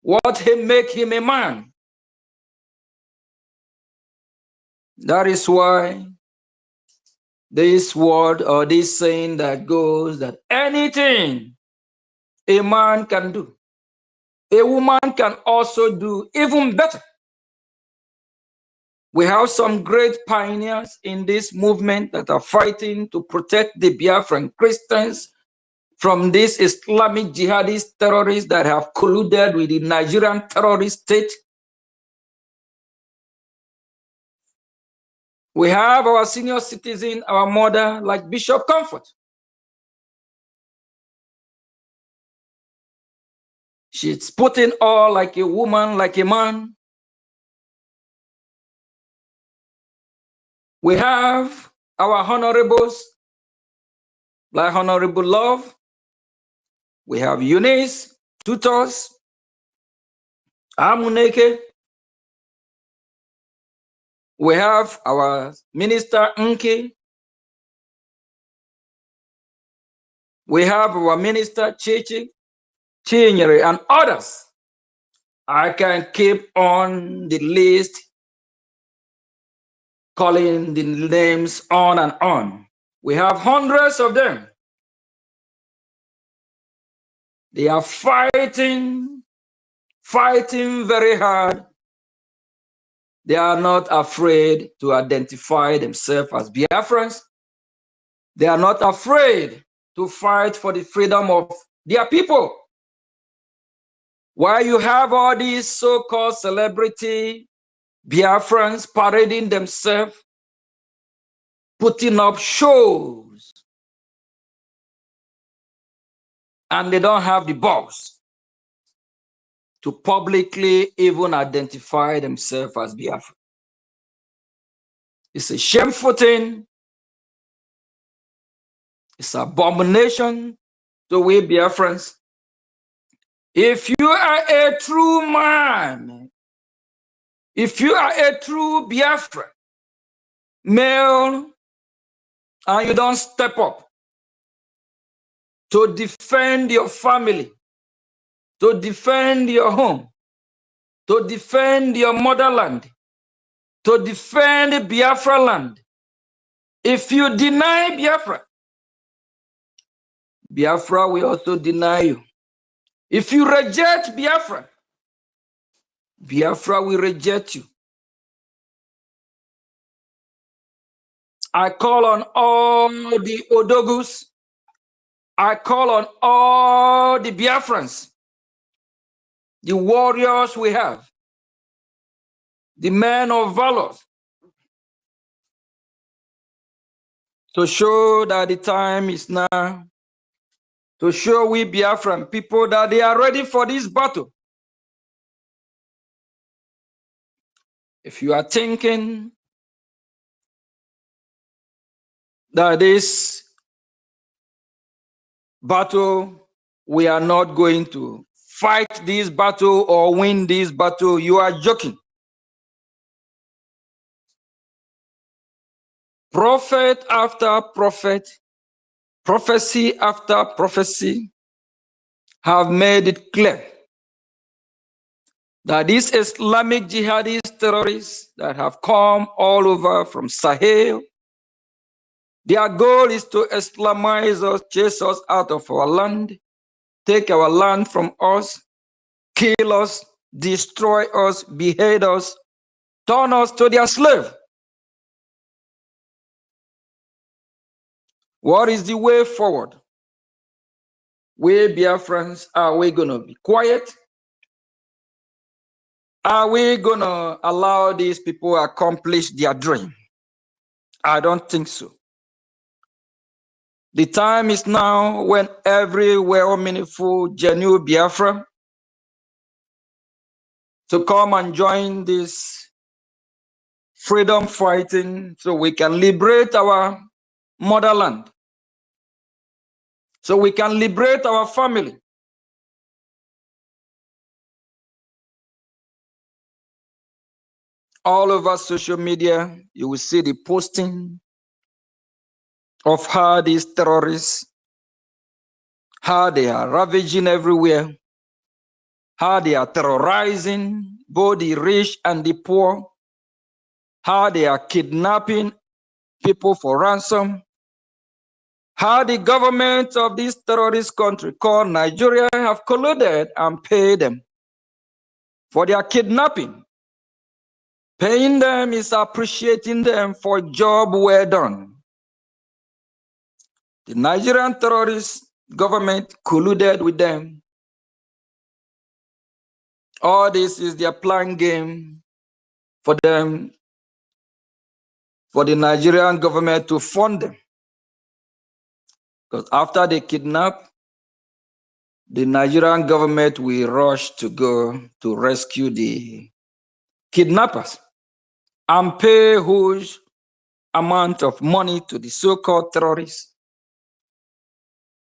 What make him a man? That is why this word or this saying that goes that anything a man can do, a woman can also do even better. We have some great pioneers in this movement that are fighting to protect the Biafran Christians from these Islamic jihadist terrorists that have colluded with the Nigerian terrorist state. We have our senior citizen, our mother, like Bishop Comfort. She's putting all like a woman, like a man. We have our honorables, like Honorable Love. We have Eunice, Tutors, Amuneke. We have our Minister Nki. We have our Minister Chichi, Chinyere, and others. I can keep on the list, calling the names on and on. We have hundreds of them. They are fighting very hard. They are not afraid to identify themselves as Biafrans. They are not afraid to fight for the freedom of their people. While you have all these so-called celebrity Biafrans parading themselves, putting up shows, and they don't have the balls to publicly even identify themselves as Biafra. It's a shameful thing. It's an abomination to we Biafrans. If you are a true man, if you are a true Biafra male, and you don't step up to defend your family, to defend your home, to defend your motherland, to defend Biafra land, if you deny Biafra, Biafra will also deny you. If you reject Biafra, Biafra will reject you. I call on all the Odogus. I call on all the Biafrans, the warriors we have, the men of valor, to show that the time is now, to show we Biafran people that they are ready for this battle. If you are thinking that this battle, we are not going to fight this battle or win this battle, you are joking. Prophet after prophet, prophecy after prophecy have made it clear that these Islamic jihadist terrorists that have come all over from Sahel, their goal is to Islamize us, chase us out of our land, take our land from us, kill us, destroy us, behead us, turn us to their slave. What is the way forward? We Biafrans, are we going to be quiet? Are we going to allow these people to accomplish their dream? I don't think so. The time is now when every well-meaningful, genuine Biafra to come and join this freedom fighting so we can liberate our motherland, so we can liberate our family. All over social media, you will see the posting of how these terrorists, how they are ravaging everywhere, how they are terrorizing both the rich and the poor, how they are kidnapping people for ransom, how the government of this terrorist country called Nigeria have colluded and paid them for their kidnapping. Paying them is appreciating them for job well done. The Nigerian terrorist government colluded with them. All this is their plan game for them, for the Nigerian government to fund them. Because after they kidnap, the Nigerian government will rush to go to rescue the kidnappers and pay huge amount of money to the so-called terrorists.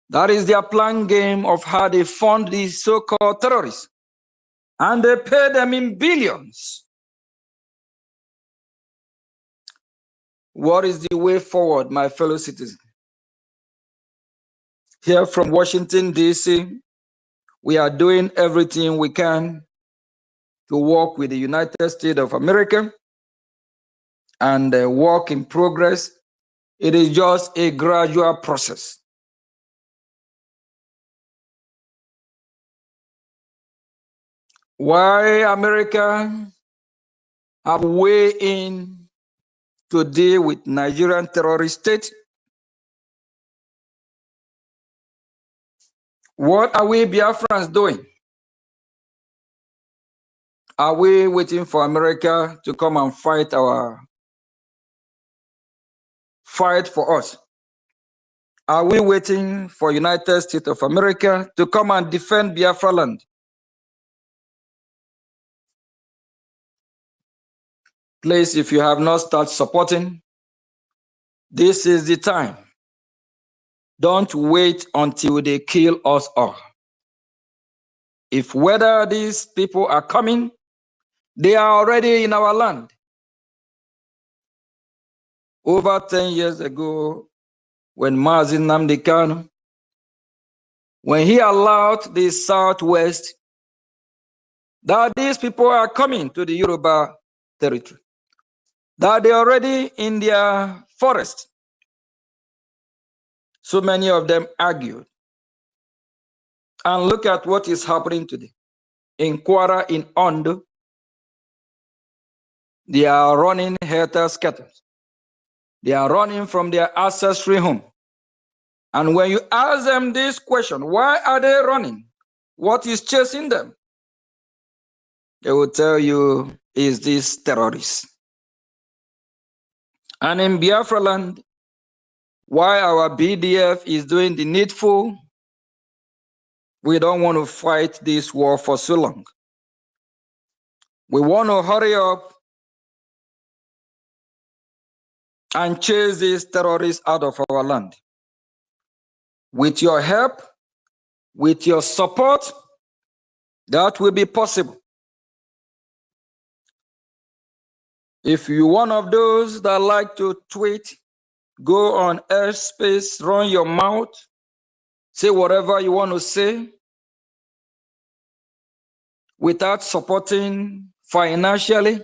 That is their plan game of how they fund these so-called terrorists. And they pay them in billions. What is the way forward, my fellow citizens? Here from Washington, D.C., we are doing everything we can to work with the United States of America and work in progress. It is just a gradual process. Why America have way in to deal with Nigerian terrorist state? What are we Biafrans doing? Are we waiting for America to come and fight for us? Are we waiting for United States of America to come and defend Biafra land? Please, if you have not started supporting, this is the time. Don't wait until they kill us all. If whether these people are coming, they are already in our land. Over 10 years ago, when Mazi Nnamdi Kanu, when he allowed the Southwest, that these people are coming to the Yoruba territory, that they are already in their forest. So many of them argued. And look at what is happening today. In Kwara, in Ondo, they are running helter-skelter. They are running from their ancestry home. And when you ask them this question, why are they running? What is chasing them? They will tell you, is this terrorists? And in Biafra land, why our BDF is doing the needful, we don't want to fight this war for so long. We want to hurry up and chase these terrorists out of our land. With your help, with your support, that will be possible. If you're one of those that like to tweet go on airspace, run your mouth, say whatever you want to say without supporting financially,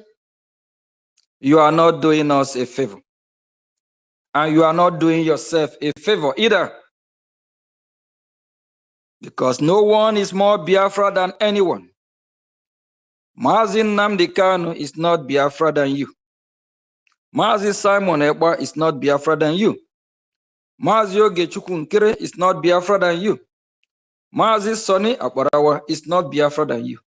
you are not doing us a favor. And you are not doing yourself a favor either. Because no one is more Biafra than anyone. Mazi Nnamdi Kanu is not Biafra than you. Mazi Simon Ekpa is not Biafra than you. Mazi Ogechukwu Nkere is not Biafra than you. Mazi Sonny Akbarawa is not Biafra than you.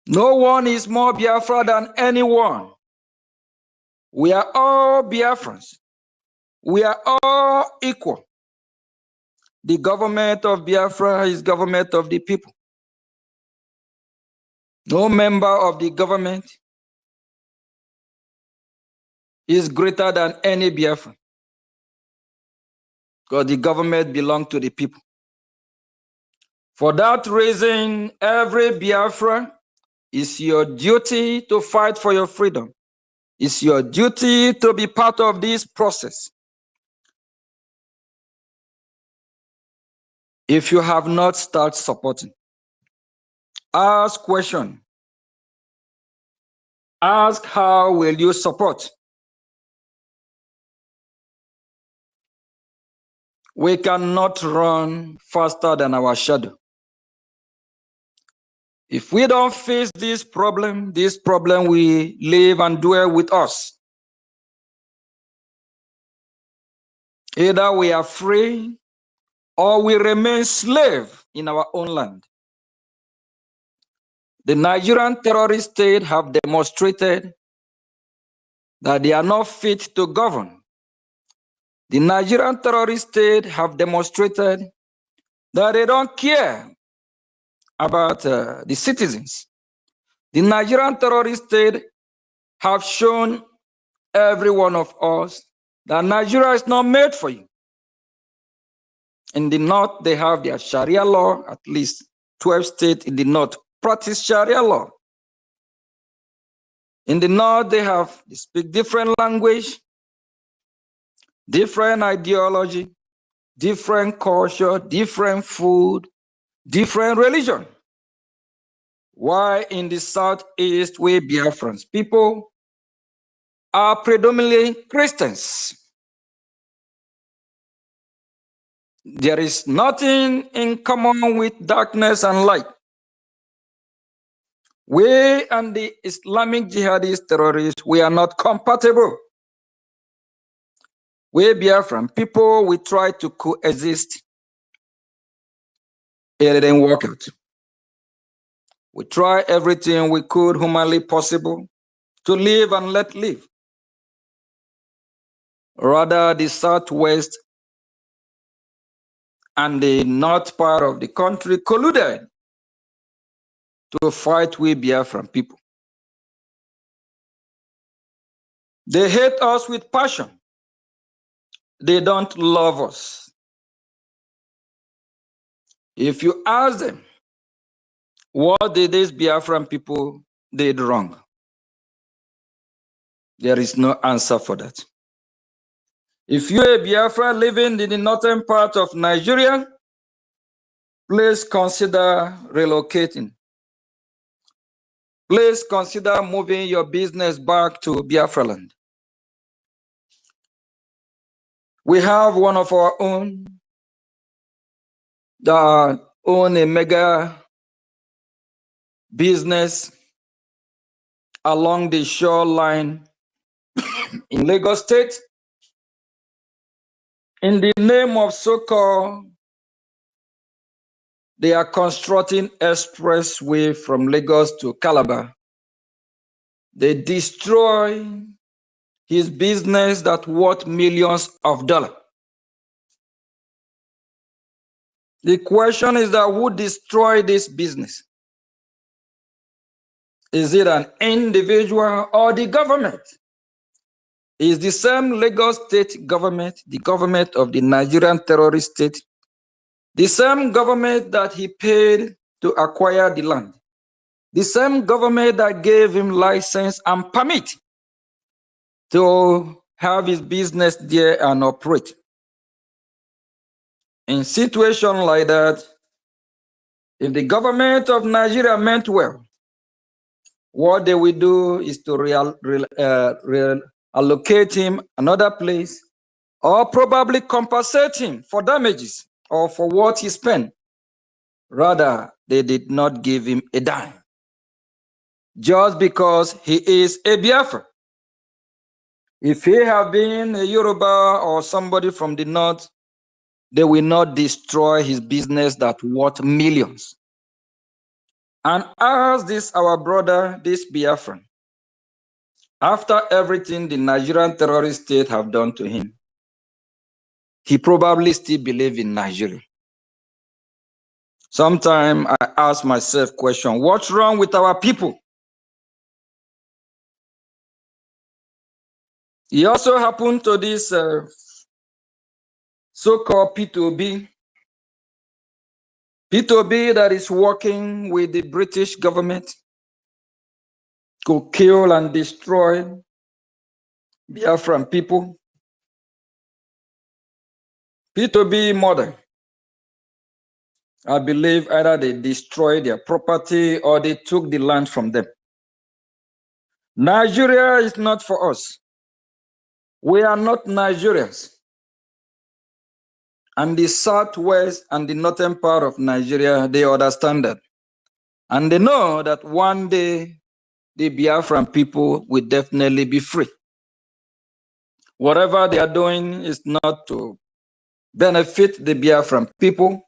No one is more Biafra than anyone. We are all Biafrans. We are all equal. The government of Biafra is government of the people. No member of the government is greater than any Biafran, because the government belongs to the people. For that reason, every Biafra, it's your duty to fight for your freedom. It's your duty to be part of this process. If you have not started supporting, ask question. Ask how will you support? We cannot run faster than our shadow. If we don't face this problem will live and dwell with us. Either we are free or we remain slave in our own land. The Nigerian terrorist state have demonstrated that they are not fit to govern. The Nigerian terrorist state have demonstrated that they don't care about the citizens. The Nigerian terrorist state have shown every one of us that Nigeria is not made for you. In the north, they have their Sharia law, at least 12 states in the north practice Sharia law. In the north, they speak different language, different ideology, different culture, different food, different religion. Why in the southeast, we Biafrans, people are predominantly Christians. There is nothing in common with darkness and light. We and the Islamic jihadist terrorists, we are not compatible. We Biafran people, we try to coexist. It didn't work out. We try everything we could humanly possible to live and let live. Rather, the southwest and the north part of the country colluded to fight with Biafran people. They hate us with passion. They don't love us. If you ask them, what did these Biafran people did wrong? There is no answer for that. If you're a Biafra living in the northern part of Nigeria, please consider relocating. Please consider moving your business back to Biafra land. We have one of our own that own a mega business along the shoreline in Lagos State. In the name of so-called, they are constructing expressway from Lagos to Calabar. They destroy his business that worth millions of dollars. The question is that who destroyed this business? Is it an individual or the government? Is the same Lagos state government, the government of the Nigerian terrorist state, the same government that he paid to acquire the land, the same government that gave him license and permit to have his business there and operate. In situation like that, if the government of Nigeria meant well, what they will do is to reallocate him another place, or probably compensate him for damages or for what he spent. Rather, they did not give him a dime, just because he is a Biafra. If he had been a Yoruba or somebody from the north, they will not destroy his business that worth millions. And as this our brother, this Biafran, after everything the Nigerian terrorist state have done to him, he probably still believes in Nigeria. Sometimes I ask myself question, what's wrong with our people? He also happened to this so-called P2B that is working with the British government to kill and destroy Biafran people. P2B murder. I believe either they destroyed their property or they took the land from them. Nigeria is not for us. We are not Nigerians. And the southwest and the northern part of Nigeria, they understand that. And they know that one day the Biafran people will definitely be free. Whatever they are doing is not to benefit the Biafran people.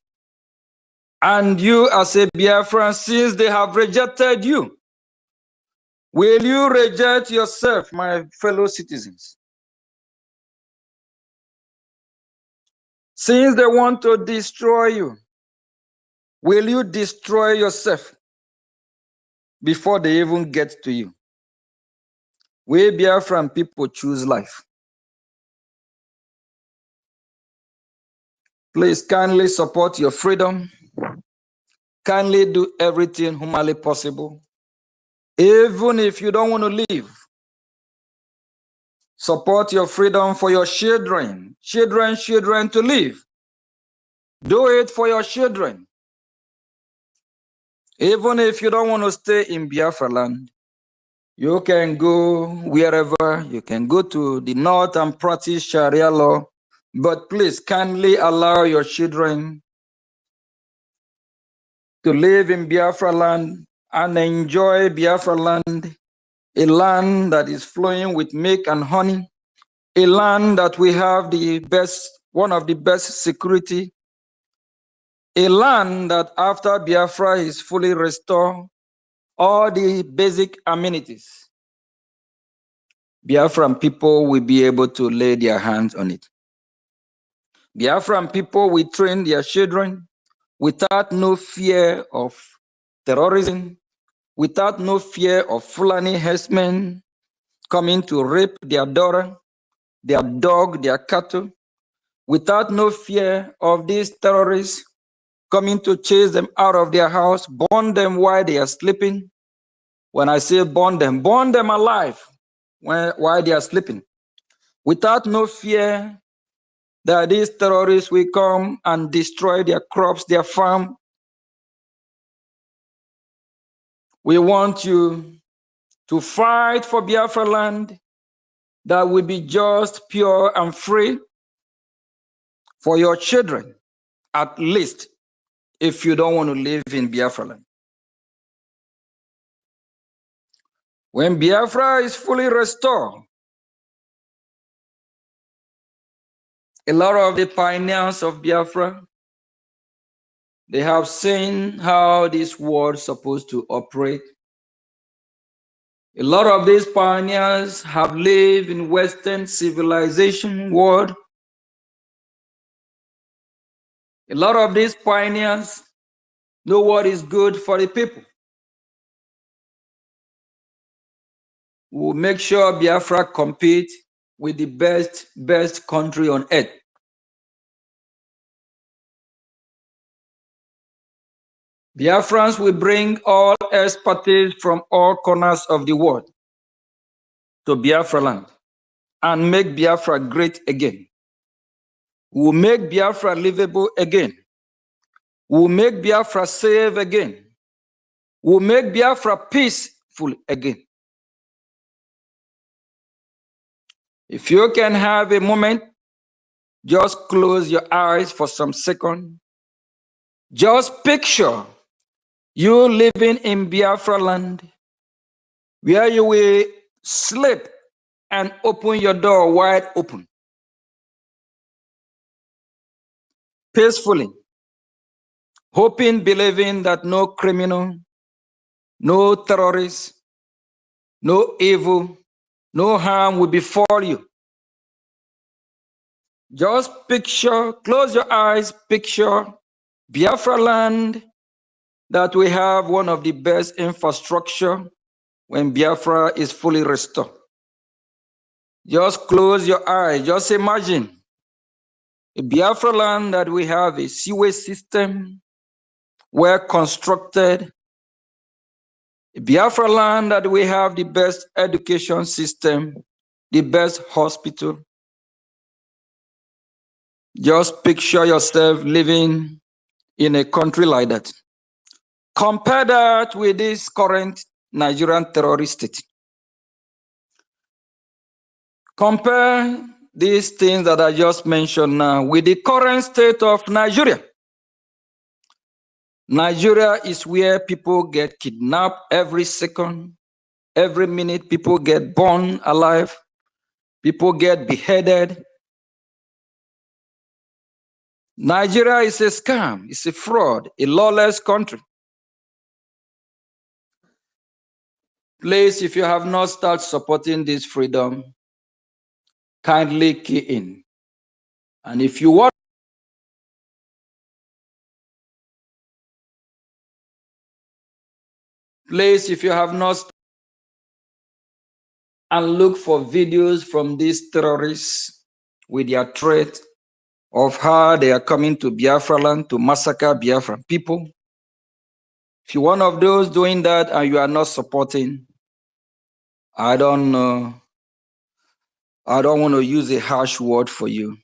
And you as a Biafran, since they have rejected you, will you reject yourself, my fellow citizens? Since they want to destroy you, will you destroy yourself before they even get to you? We Biafran people choose life. Please kindly support your freedom. Kindly do everything humanly possible. Even if you don't want to live, support your freedom for your children. Children to live. Do it for your children. Even if you don't want to stay in Biafra land, you can go wherever. You can go to the north and practice Sharia law. But please kindly allow your children to live in Biafra land and enjoy Biafra land, a land that is flowing with milk and honey, a land that we have the best, one of the best security, a land that after Biafra is fully restored, all the basic amenities, Biafran people will be able to lay their hands on it. Biafran people will train their children without no fear of terrorism, without no fear of Fulani herdsmen coming to rape their daughter, their dog, their cattle, without no fear of these terrorists coming to chase them out of their house, burn them while they are sleeping. When I say burn them alive while they are sleeping. Without no fear that these terrorists will come and destroy their crops, their farm. We want you to fight for Biafra land that will be just, pure, and free for your children, at least, if you don't want to live in Biafra land. When Biafra is fully restored, a lot of the pioneers of Biafra, they have seen how this world is supposed to operate. A lot of these pioneers have lived in Western civilization world. A lot of these pioneers know what is good for the people. We'll make sure Biafra compete with the best country on earth. Biafrans will bring all expertise from all corners of the world to Biafra land. and make Biafra great again. We will make Biafra livable again. We will make Biafra safe again. We will make Biafra peaceful again. If you can have a moment, just close your eyes for some seconds. Just picture you living in Biafra land, where you will sleep and open your door wide open, peacefully, hoping, believing that no criminal, no terrorist, no evil, no harm will befall you. Just picture, close your eyes, picture Biafra land, that we have one of the best infrastructure when Biafra is fully restored. Just close your eyes, just imagine a Biafra land that we have a sewage system well constructed, a Biafra land that we have the best education system, the best hospital. Just picture yourself living in a country like that. Compare that with this current Nigerian terrorist state. Compare these things that I just mentioned now with the current state of Nigeria. Nigeria is where people get kidnapped every second, every minute. People get burned alive, people get beheaded. Nigeria is a scam, it's a fraud, a lawless country. Please, if you have not started supporting this freedom, kindly key in. And if you want, please, if you have not, and look for videos from these terrorists with their threat of how they are coming to Biafra land to massacre Biafran people. If you're one of those doing that and you are not supporting, I don't know, I don't want to use a harsh word for you,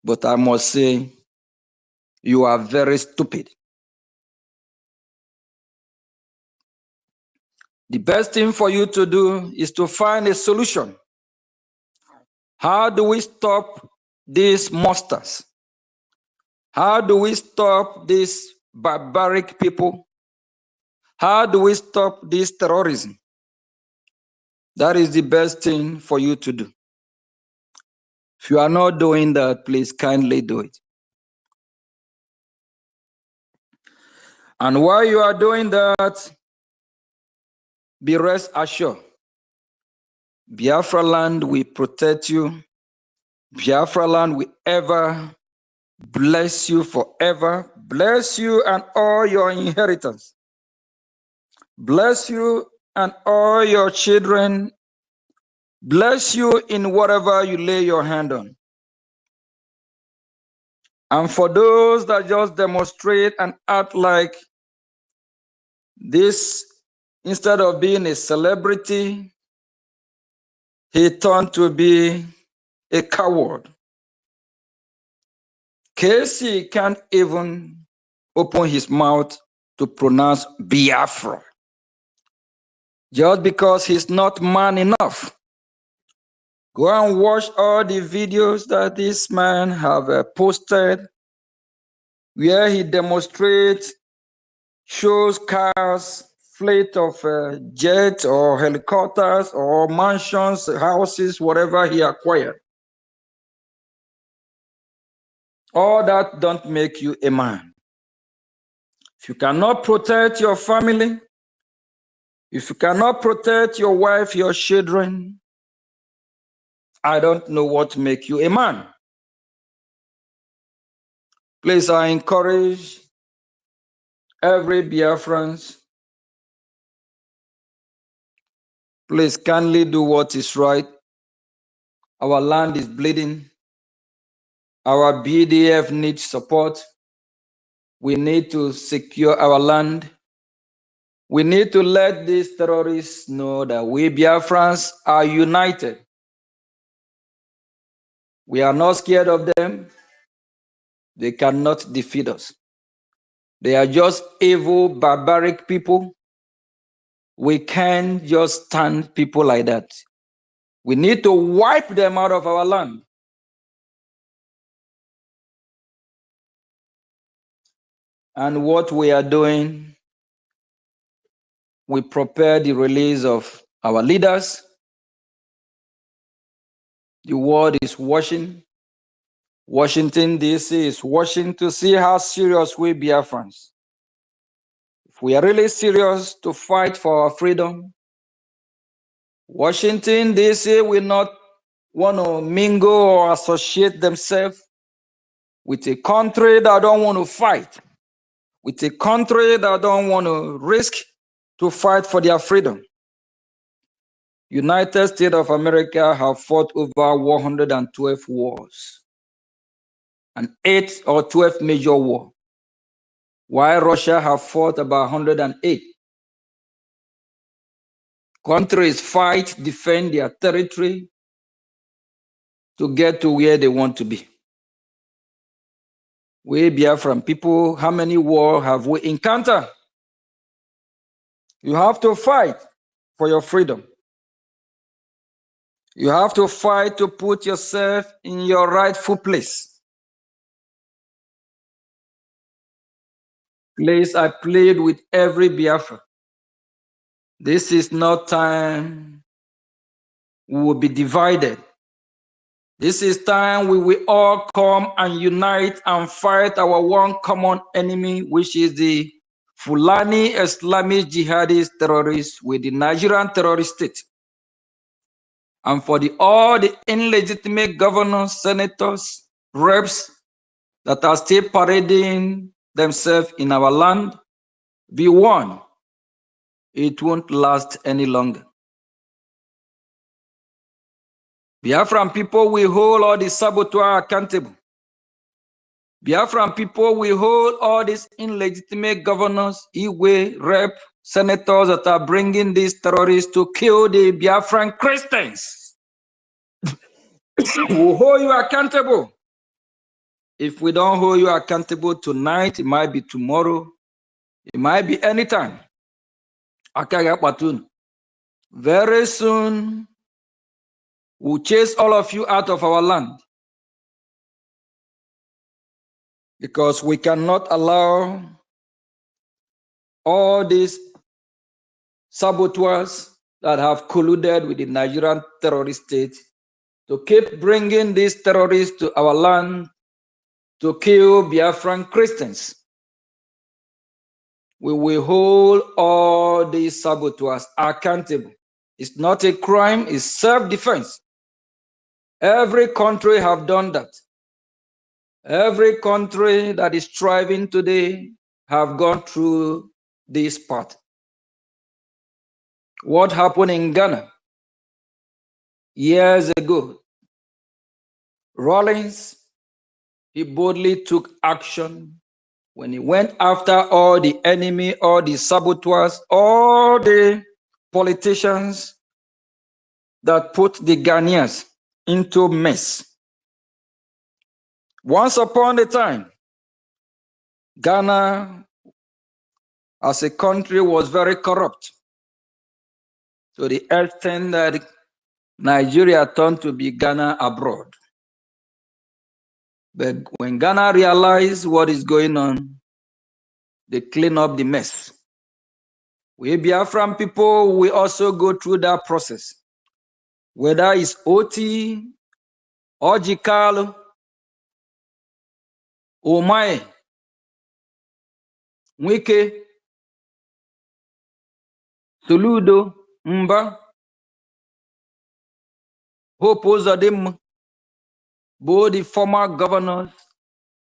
but I must say you are very stupid. The best thing for you to do is to find a solution. How do we stop these monsters? How do we stop these barbaric people? How do we stop this terrorism? That is the best thing for you to do. If you are not doing that, please kindly do it. And while you are doing that, be rest assured, Biafra land will protect you. Biafra land will ever bless you forever. Bless you and all your inheritance. Bless you and all your children. Bless you in whatever you lay your hand on. And for those that just demonstrate and act like this, instead of being a celebrity, he turned to be a coward. Casey can't even open his mouth to pronounce Biafra, just because he's not man enough. Go and watch all the videos that this man have posted, where he demonstrates, shows cars, fleet of jets or helicopters or mansions, houses, whatever he acquired. All that don't make you a man. If you cannot protect your family, if you cannot protect your wife, your children, I don't know what make you a man. Please, I encourage every Biafran, please kindly do what is right. Our land is bleeding. Our BDF needs support. We need to secure our land. We need to let these terrorists know that we Biafrans are united. We are not scared of them. They cannot defeat us. They are just evil, barbaric people. We can't just stand people like that. We need to wipe them out of our land. And what we are doing, we prepare the release of our leaders. The world is watching. Washington, D.C. is watching to see how serious we Biafrans. If we are really serious to fight for our freedom, Washington, D.C. will not want to mingle or associate themselves with a country that don't want to fight, with a country that don't want to risk to fight for their freedom. United States of America have fought over 112 wars and 8 or 12 major wars, while Russia have fought about 108. Countries fight, defend their territory to get to where they want to be. We Biafran people, how many wars have we encountered? You have to fight for your freedom. You have to fight to put yourself in your rightful place. Please, I plead with every Biafra. This is not time we will be divided. This is time we will all come and unite and fight our one common enemy, which is the Fulani Islamic jihadist terrorists with the Nigerian terrorist state. And for all the illegitimate governors, senators, reps that are still parading themselves in our land, be warned, it won't last any longer. Biafran people will hold all the saboteurs accountable. Biafran people will hold all these illegitimate governors, Igwe, rep, senators that are bringing these terrorists to kill the Biafran Christians. We'll hold you accountable. If we don't hold you accountable tonight, it might be tomorrow, it might be anytime. Very soon, we'll chase all of you out of our land, because we cannot allow all these saboteurs that have colluded with the Nigerian terrorist state to keep bringing these terrorists to our land to kill Biafran Christians. We will hold all these saboteurs accountable. It's not a crime, it's self-defense. Every country have done that. Every country that is striving today have gone through this path. What happened in Ghana years ago? Rawlings, he boldly took action when he went after all the enemy, all the saboteurs, all the politicians that put the Ghanaians into mess. Once upon a time, Ghana as a country was very corrupt, to the extent that Nigeria turned to be Ghana abroad. But when Ghana realized what is going on, they clean up the mess. We Biafran people, we also go through that process. Whether it's OT, Ojikalo, Omae, Wike, Soludo, Mba, Hope Ozodem, both the former governors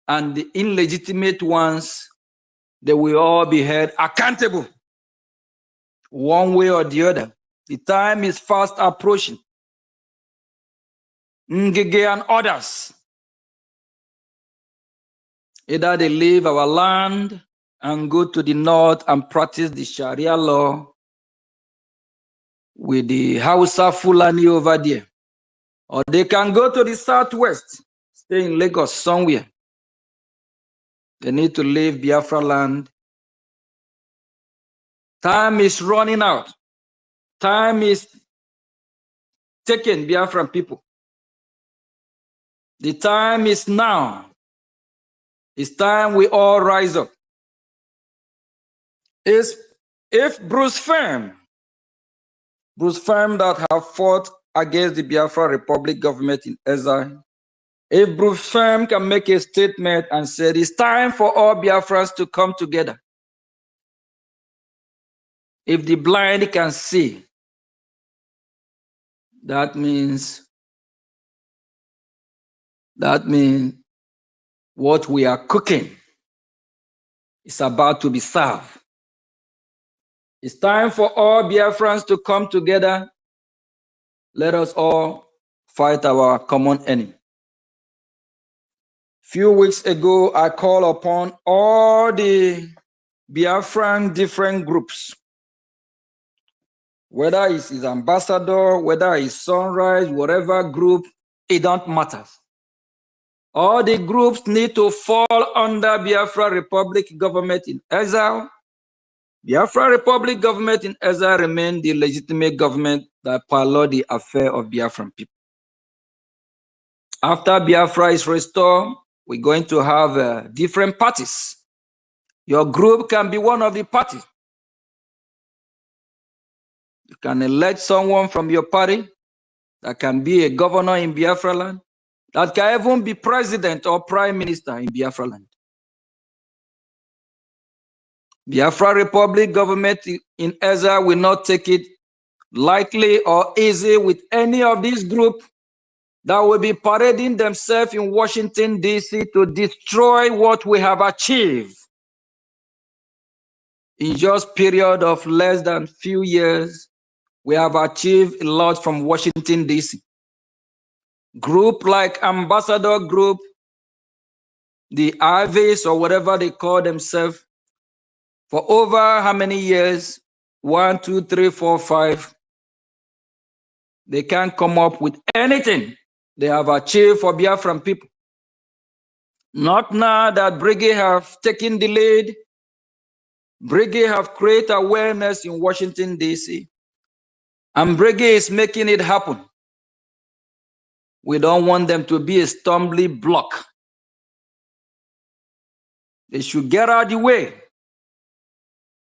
and the illegitimate ones, they will all be held accountable one way or the other. The time is fast approaching. Ngige and others, either they leave our land and go to the north and practice the Sharia law with the Hausa Fulani over there, Or they can go to the southwest, stay in Lagos somewhere. They need to leave Biafra land. Time is running out. Time is taking Biafran people. The time is now. It's time we all rise up. If Bruce Firm that have fought against the Biafra Republic government in exile, if Bruce Firm can make a statement and say it's time for all Biafrans to come together, if the blind can see, that means what we are cooking is about to be served. It's time for all Biafrans to come together. Let us all fight our common enemy. Few weeks ago, I called upon all the Biafran different groups, whether it's his ambassador, whether it's Sunrise, whatever group, it don't matter. All the groups need to fall under Biafra Republic government in exile. Biafra Republic government in exile remain the legitimate government that pilot the affair of Biafran people. After Biafra is restored, we're going to have different parties. Your group can be one of the parties. You can elect someone from your party that can be a governor in Biafra land, that can even be president or prime minister in Biafra land. Biafra Republic government in exile will not take it lightly or easy with any of these groups that will be parading themselves in Washington, D.C. to destroy what we have achieved in just period of less than few years. We have achieved a lot from Washington, D.C. Group like Ambassador Group, the Ivies or whatever they call themselves, for over how many years? 1, 2, 3, 4, 5. They can't come up with anything they have achieved for Biafran people. Not now that Brgie have taken the lead. Brgie have created awareness in Washington, D.C. And Brgie is making it happen. We don't want them to be a stumbling block. They should get out of the way.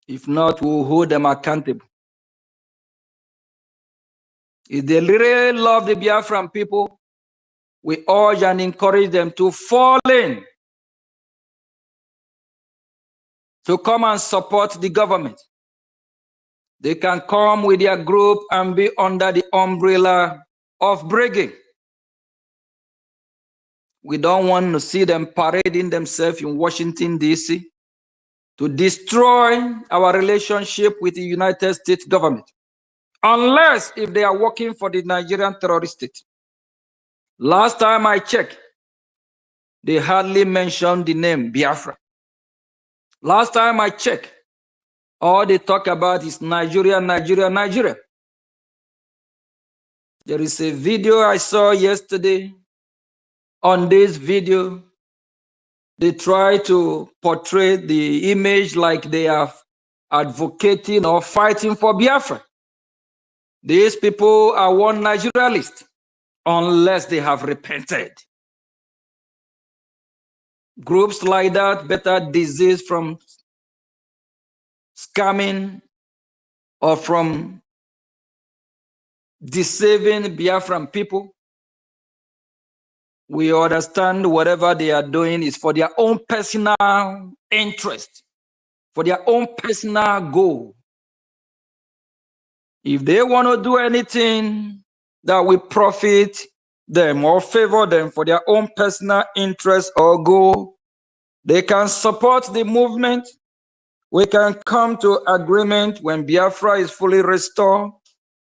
If not, we'll hold them accountable. If they really love the Biafran people, we urge and encourage them to fall in, to come and support the government. They can come with their group and be under the umbrella of Brgie. We don't want to see them parading themselves in Washington, D.C. to destroy our relationship with the United States government, unless if they are working for the Nigerian terrorist state. Last time I checked, they hardly mentioned the name Biafra. Last time I checked, all they talk about is Nigeria, Nigeria, Nigeria. There is a video I saw yesterday. On this video, they try to portray the image like they are advocating or fighting for Biafra. These people are one Nigerialist, unless they have repented. Groups like that better desist from scamming or from deceiving Biafran people. We understand whatever they are doing is for their own personal interest, for their own personal goal. If they want to do anything that will profit them or favor them for their own personal interest or goal, they can support the movement. We can come to agreement when Biafra is fully restored.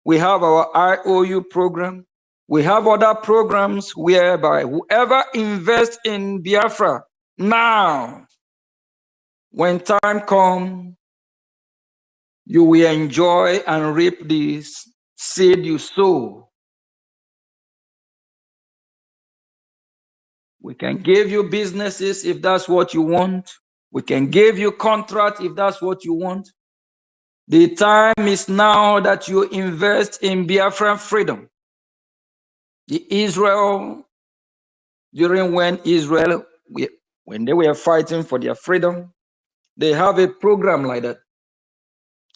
We have our IOU program. We have other programs whereby whoever invests in Biafra now, when time comes, you will enjoy and reap this seed you sow. We can give you businesses if that's what you want. We can give you contract if that's what you want. The time is now that you invest in Biafran freedom. The Israel, during when they were fighting for their freedom, they have a program like that.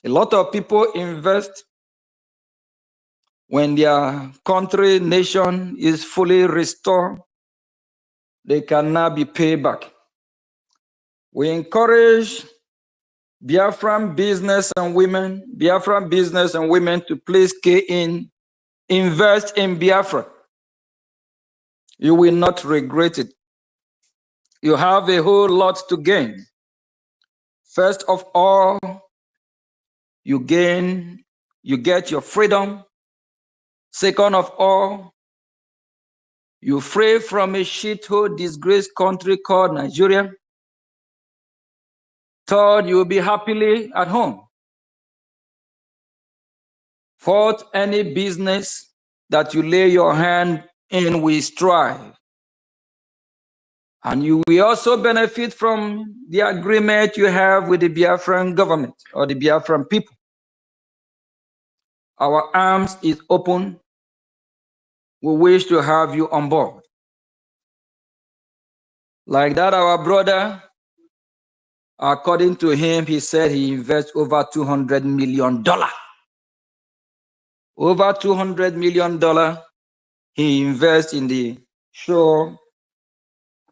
A lot of people invest when their country, nation is fully restored. They cannot be paid back. We encourage Biafran business and women to please key in, invest in Biafra. You will not regret it. You have a whole lot to gain. First of all, you get your freedom. Second of all, you free from a shithole, disgraced country called Nigeria. Third, you will be happily at home. Fourth, any business that you lay your hand in will strive. And you will also benefit from the agreement you have with the Biafran government or the Biafran people. Our arms is open. We wish to have you on board. Like that, our brother, according to him, he said he invests over $200 million. Over $200 million he invests in the show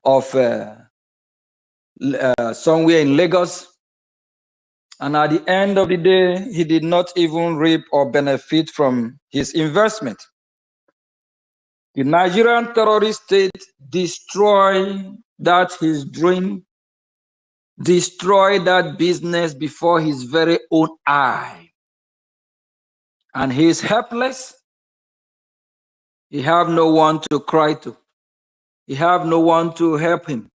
of somewhere in Lagos. And at the end of the day, he did not even reap or benefit from his investment. The Nigerian terrorist state destroyed that his dream, destroyed that business before his very own eye. And he is helpless. He have no one to cry to. He have no one to help him.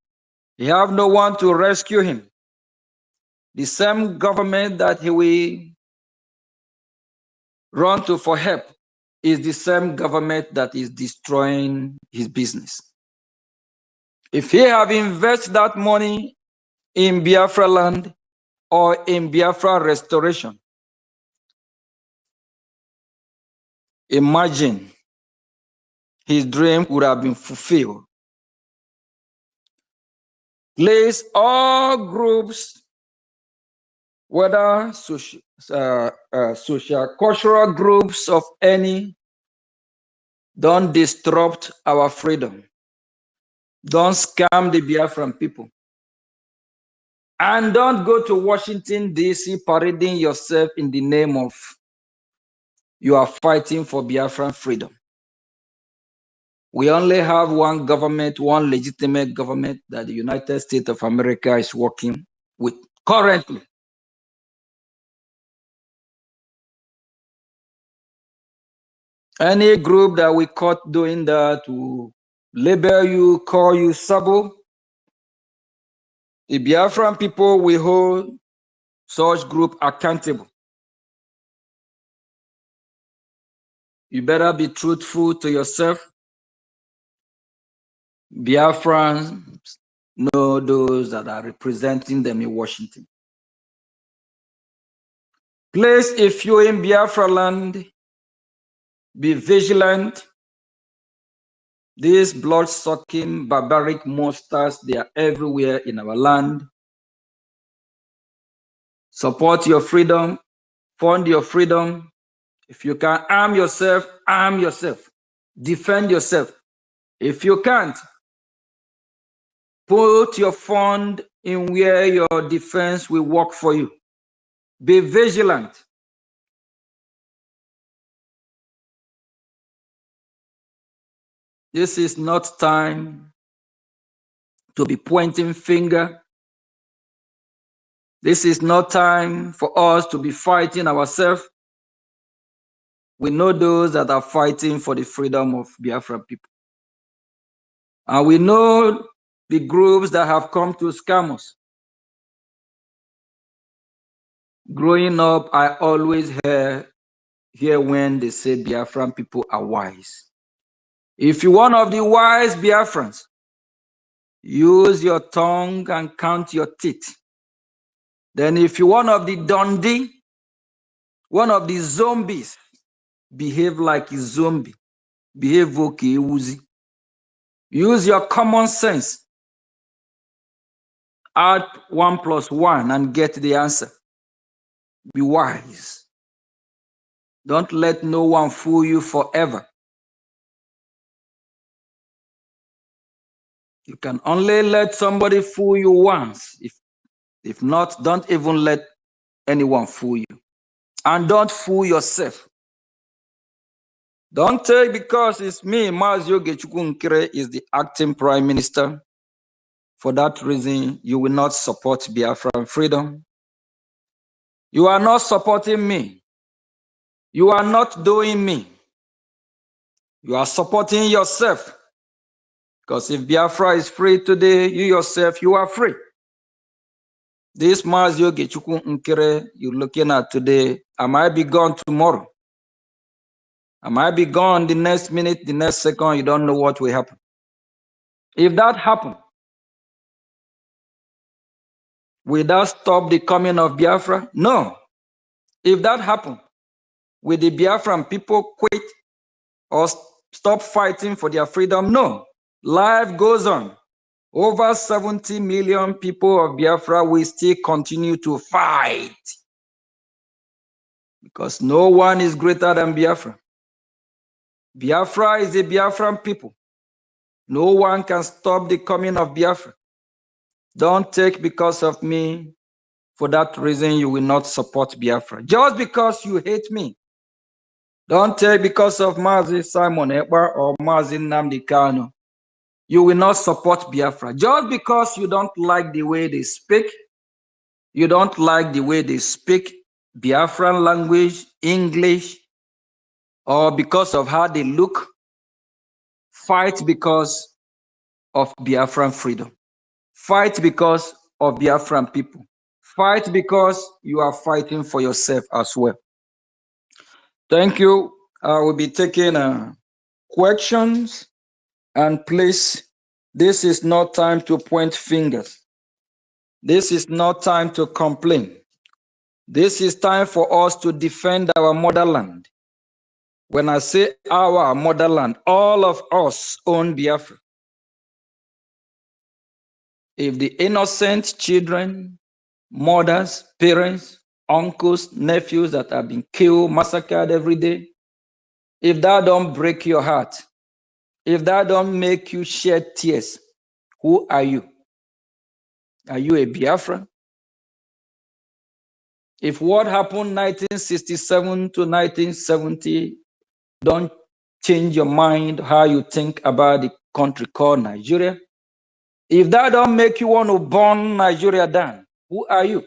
He have no one to rescue him. The same government that he will run to for help is the same government that is destroying his business. If he have invested that money in Biafra land or in Biafra restoration, imagine his dream would have been fulfilled. Place all groups, whether social, cultural groups of any, don't disrupt our freedom. Don't scam the Biafran people. And don't go to Washington, D.C. parading yourself in the name of you are fighting for Biafran freedom. We only have one government, one legitimate government that the United States of America is working with currently. Any group that we caught doing that to label you, call you Sabo, the Biafran people will hold such group accountable. You better be truthful to yourself. Biafrans know those that are representing them in Washington. Please, if you're in Biafra land, be vigilant. These blood-sucking, barbaric monsters, they are everywhere in our land. Support your freedom, fund your freedom. If you can arm yourself, defend yourself. If you can't, put your fund in where your defense will work for you. Be vigilant. This is not time to be pointing finger. This is not time for us to be fighting ourselves. We know those that are fighting for the freedom of Biafra people. And we know the groups that have come to scam us. Growing up, I always hear when they say Biafran people are wise. If you're one of the wise Biafrans, Use your tongue and count your teeth. Then if you're one of the Dundee, one of the zombies, behave like a zombie. Behave okay, Uzi. Use your common sense. Add 1 + 1 and get the answer. Be wise. Don't let no one fool you forever. You can only let somebody fool you once. If not, don't even let anyone fool you. And don't fool yourself. Don't take because it's me, Mazio Gechukwu Nkere is the acting prime minister. For that reason, you will not support Biafran freedom. You are not supporting me. You are not doing me. You are supporting yourself. Because if Biafra is free today, you yourself, you are free. This Mazio Gechukwu Nkere you're looking at today, I might be gone tomorrow. I might be gone the next minute, the next second, you don't know what will happen. If that happens, will that stop the coming of Biafra? No. If that happens, will the Biafran people quit or stop fighting for their freedom? No. Life goes on. Over 70 million people of Biafra will still continue to fight. Because no one is greater than Biafra. Biafra is the Biafran people. No one can stop the coming of Biafra. Don't take because of me. For that reason, you will not support Biafra. Just because you hate me. Don't take because of Mazi Simon Ekpa or Mazi Nnamdi Kanu. You will not support Biafra. Just because you don't like the way they speak, you don't like the way they speak Biafran language, English, or because of how they look, fight because of Biafran freedom. Fight because of Biafran people. Fight because you are fighting for yourself as well. Thank you. I will be taking questions. And please, this is not time to point fingers. This is not time to complain. This is time for us to defend our motherland. When I say our motherland, all of us own Biafra. If the innocent children, mothers, parents, uncles, nephews that have been killed, massacred every day, if that don't break your heart, if that don't make you shed tears, who are you? Are you a Biafran? If what happened 1967 to 1970 don't change your mind, how you think about the country called Nigeria, if that don't make you want to burn Nigeria down, who are you?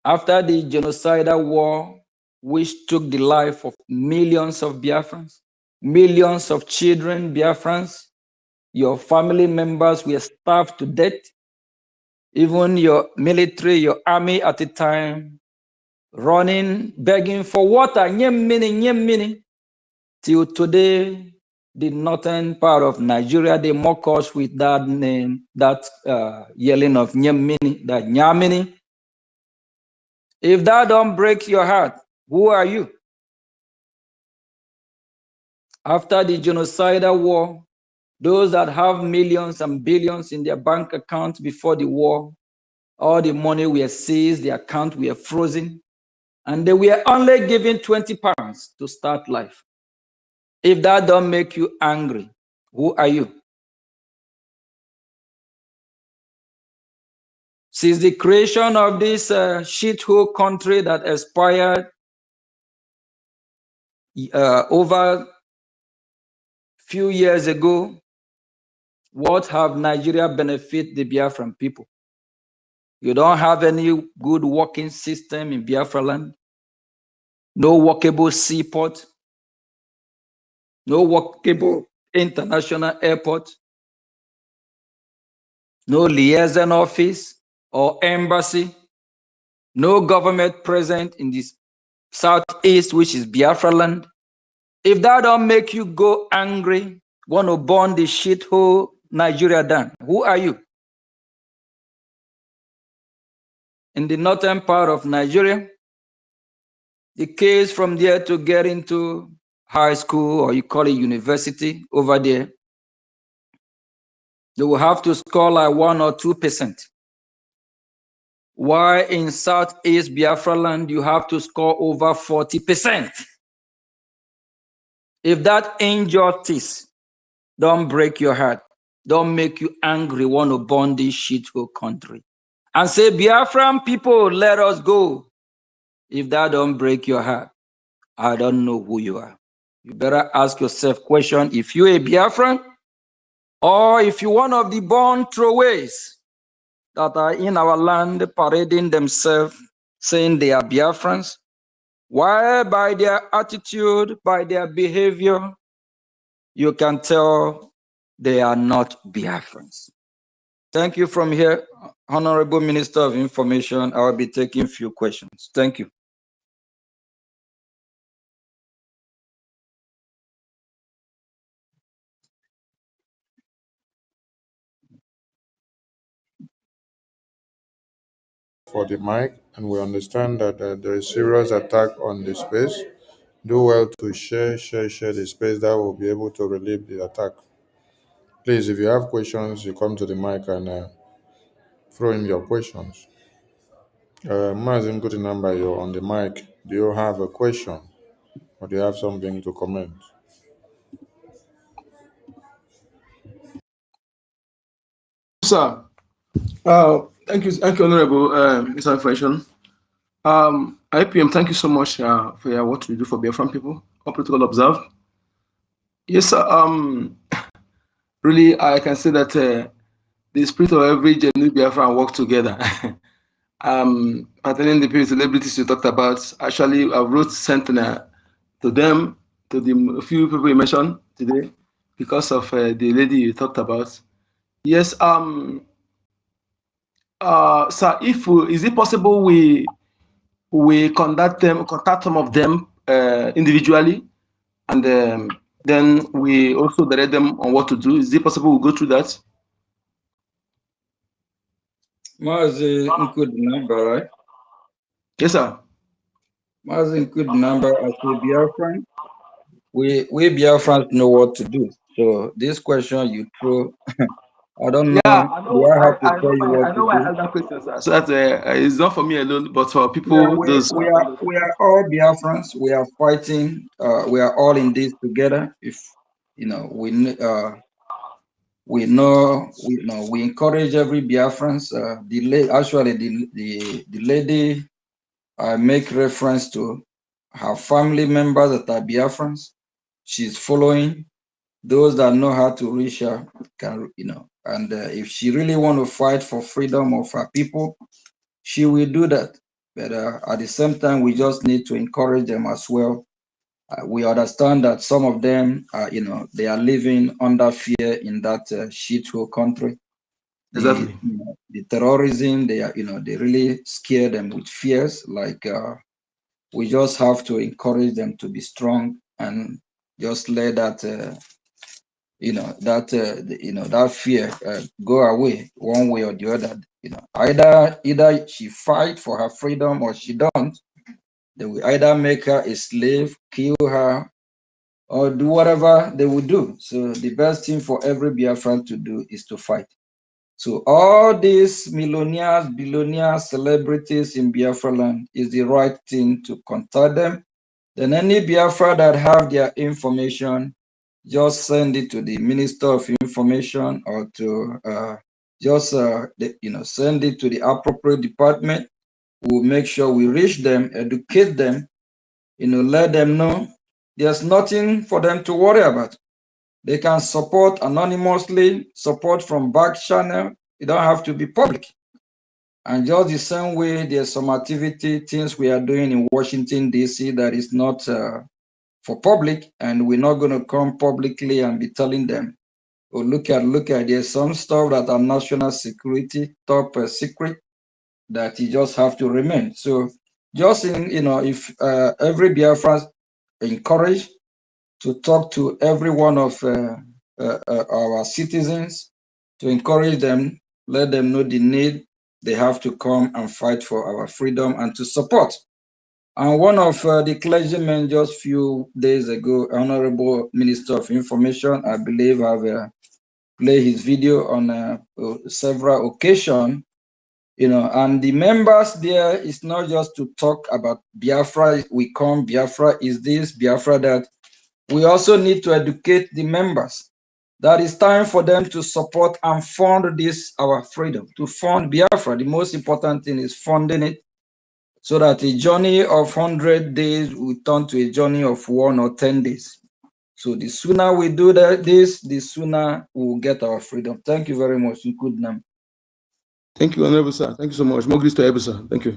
After the genocidal war, which took the life of millions of Biafrans, millions of children, Biafrans, your family members were starved to death. Even your military, your army at the time, running, begging for water, nyem till today, the northern part of Nigeria, they mock us with that name, that yelling of nyem that nyamini. If that don't break your heart, who are you? After the genocidal war, those that have millions and billions in their bank accounts before the war, all the money were seized, the account were frozen, and they were only given 20 pounds to start life. If that don't make you angry, who are you? Since the creation of this shithole country that expired over few years ago, what have Nigeria benefit the Biafran people? You don't have any good working system in Biafra land, no workable seaport, no workable international airport, no liaison office or embassy, no government present in this southeast, which is Biafra land. If that don't make you go angry, want to burn the shithole Nigeria down? Who are you? In the northern part of Nigeria, the kids from there to get into high school, or you call it university over there, they will have to score like 1 or 2%. Why in Southeast Biafra land, you have to score over 40%. If that injustice don't break your heart, don't make you angry, want to burn this shithole country, and say, Biafran people, let us go. If that don't break your heart, I don't know who you are. You better ask yourself question, if you a Biafran, or if you one of the born throwaways that are in our land parading themselves, saying they are Biafrans, why by their attitude, by their behavior, you can tell they are not Biafrans. Thank you. From here, Honorable Minister of Information, I will be taking few questions. Thank you. For the mic, and we understand that there is serious attack on the space. Do well to share the space that will be able to relieve the attack. Please, if you have questions, you come to the mic and throw in your questions. Mazin good number, you're on the mic. Do you have a question or do you have something to comment? Sir, thank you, Honorable Mr. Information. IPM, thank you so much for what you do for Biafran people. All protocol observed. Yes, sir. Really, I can say that the spirit of every genuine Biafran work together. Attending the period celebrities you talked about, actually, I wrote Sentinel to them, to the few people you mentioned today, because of the lady you talked about. Yes, sir, if is it possible we contact some of them individually, and then we also direct them on what to do? Is it possible we go through that? Mazi include number, right? Yes, sir. Mazi include number as a Biafran. We Biafrans know what to do. So this question you throw, I don't know. Yeah, I know. Do I have to tell you what I to know. I do? have that question, sir. So that it's not for me alone, but for people. Yeah, Those. we are all Biafrans. We are fighting. We are all in this together. If you know, we know. We encourage every Biafrans. The lady I make reference to, her family members that are Biafrans. She's following. Those that know how to reach her can, and if she really want to fight for freedom of her people, she will do that. But at the same time, we just need to encourage them as well. We understand that some of them, they are living under fear in that shithole country. Exactly. The terrorism, they really scare them with fears. Like we just have to encourage them to be strong and just let that that fear go away one way or the other. Either she fight for her freedom or she don't. They will either make her a slave, kill her, or do whatever they will do. So the best thing for every Biafran to do is to fight. So all these millionaires, billionaires, celebrities in Biafra land is the right thing to contact them. Then any Biafra that have their information, just send it to the Minister of Information or to send it to the appropriate department. We'll make sure we reach them, educate them, let them know there's nothing for them to worry about. They can support anonymously, support from back channel. It don't have to be public. And just the same way, there's some activity, things we are doing in Washington, D.C. that is not for public, and we're not going to come publicly and be telling them, oh, look at, there's some stuff that are national security, top secret, that you just have to remain. So just if every Biafran encouraged to talk to every one of our citizens, to encourage them, let them know the need they have to come and fight for our freedom and to support. And one of the clergymen just few days ago, Honorable Minister of Information, I believe, have played his video on several occasions, you know, and the members there is not just to talk about Biafra, we come, Biafra is this, Biafra that. We also need to educate the members that it's time for them to support and fund this, our freedom, to fund Biafra. The most important thing is funding it so that a journey of 100 days will turn to a journey of 1 or 10 days. So the sooner we do this, the sooner we will get our freedom. Thank you very much. You could now. Thank you, Honorable Sir. Thank you so much. More grace to every sir. Thank you.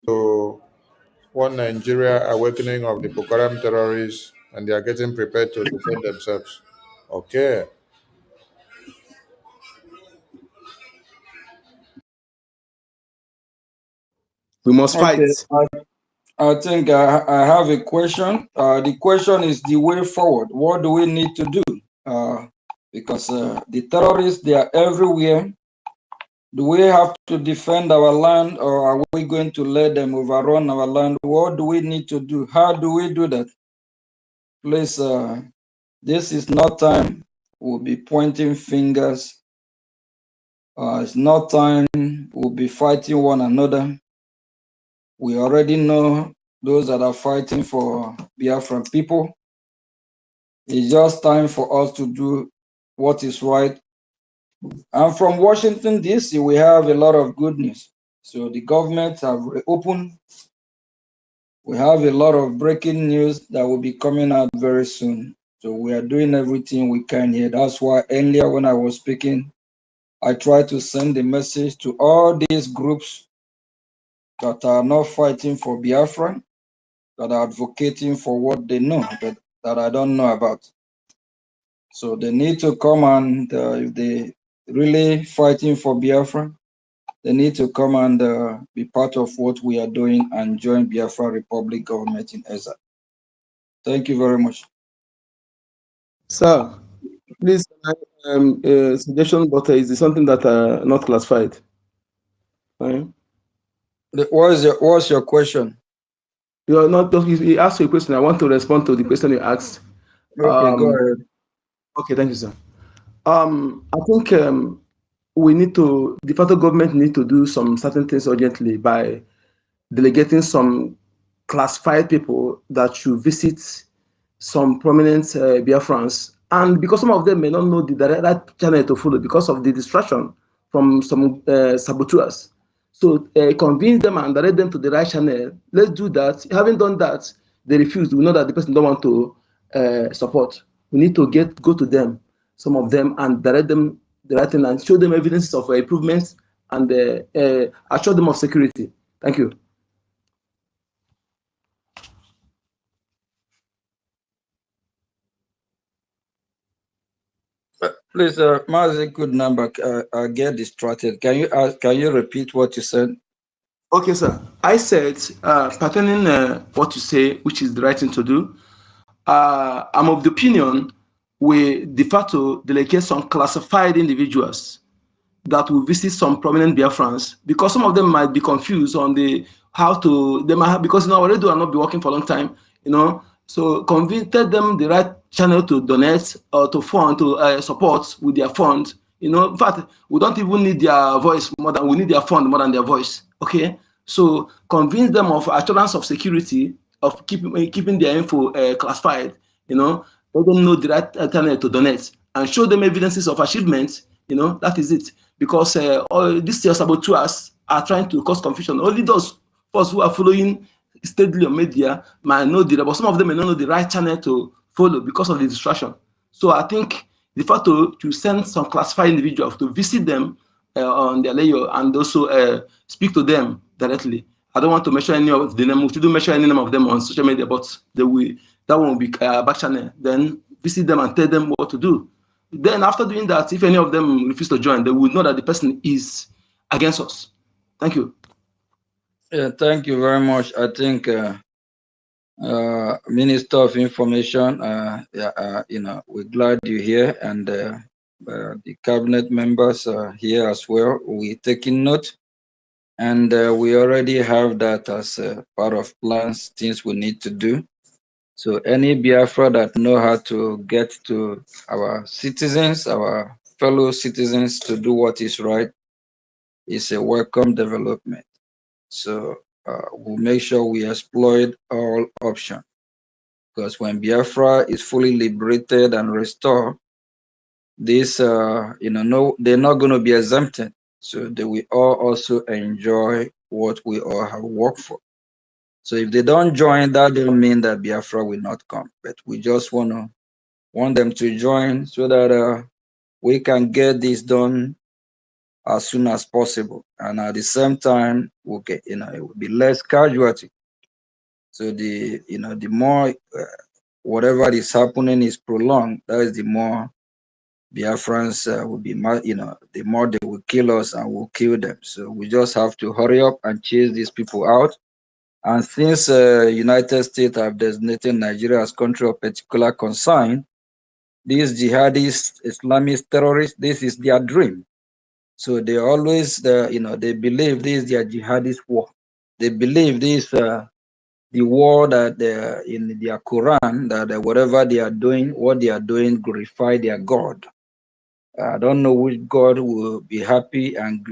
So, one Nigeria awakening of the Boko Haram terrorists, and they are getting prepared to defend themselves. Okay. We must fight. Okay. I think I have a question. The question is the way forward. What do we need to do? Because the terrorists, they are everywhere. Do we have to defend our land, or are we going to let them overrun our land? What do we need to do? How do we do that? Please, this is not time we'll be pointing fingers. It's not time we'll be fighting one another. We already know those that are fighting for Biafran people. It's just time for us to do what is right. And from Washington, D.C., we have a lot of good news. So the government have reopened. We have a lot of breaking news that will be coming out very soon. So we are doing everything we can here. That's why earlier when I was speaking, I tried to send a message to all these groups that are not fighting for Biafra, that are advocating for what they know, but that I don't know about. So they need to come and if they really fighting for Biafra, they need to come and be part of what we are doing and join Biafra Republic government in Eza. Thank you very much. Sir, please, suggestion, but is it something that are not classified? Right? What's your question? You are not. He asked you a question. I want to respond to the question you asked. Okay, go ahead. Okay, thank you, sir. I think we need to. The federal government need to do some certain things urgently by delegating some classified people that should visit some prominent Biafrans, and because some of them may not know the right channel to follow because of the distraction from some saboteurs. So convince them and direct them to the right channel. Let's do that. Having done that, they refuse. We know that the person don't want to support. We need to go to them, some of them, and direct them the right thing and show them evidence of improvements and assure them of security. Thank you. Please, Mazi, good number. I get distracted. Can you repeat what you said? Okay, sir. I said, pertaining what you say, which is the right thing to do, I'm of the opinion we de facto delegate some classified individuals that will visit some prominent Biafrans because some of them might be confused on the how to they might have because already will not be working for a long time, So convince them the right channel to donate or to fund to support with their fund. In fact, we don't even need their voice more than we need their fund more than their voice. Okay, so convince them of assurance of security of keeping their info classified. Let them know the right channel to donate and show them evidences of achievements. That is it. Because all these saboteurs are trying to cause confusion. Only those of us who are following steadily on media might know but some of them may not know the right channel to follow because of the distraction. So I think the fact to send some classified individuals to visit them on their layer and also speak to them directly. I don't want to mention any of the name. We shouldn't mention any name of them on social media, but that one will be back channel. Then visit them and tell them what to do. Then after doing that, if any of them refuse to join, they will know that the person is against us. Thank you. Yeah, thank you very much. I think Minister of Information, we're glad you're here, and the cabinet members are here as well. We're taking note, and we already have that as part of plans, things we need to do. So any Biafra that know how to get to our citizens, our fellow citizens, to do what is right, is a welcome development. So we'll make sure we exploit all options, because when Biafra is fully liberated and restored, this, no, they're not going to be exempted. So they will all also enjoy what we all have worked for. So if they don't join, that don't mean that Biafra will not come. But we just want them to join so that we can get this done as soon as possible. And at the same time, we'll get, it will be less casualty. So the more whatever is happening is prolonged, that is the more Biafrans will be, the more they will kill us and we'll kill them. So we just have to hurry up and chase these people out. And since United States have designated Nigeria as country of particular concern, these jihadist Islamist terrorists, this is their dream. So they always, they believe this is their jihadist war. They believe this, the war that in their Quran, that whatever they are doing, what they are doing glorify their God. I don't know which God will be happy and,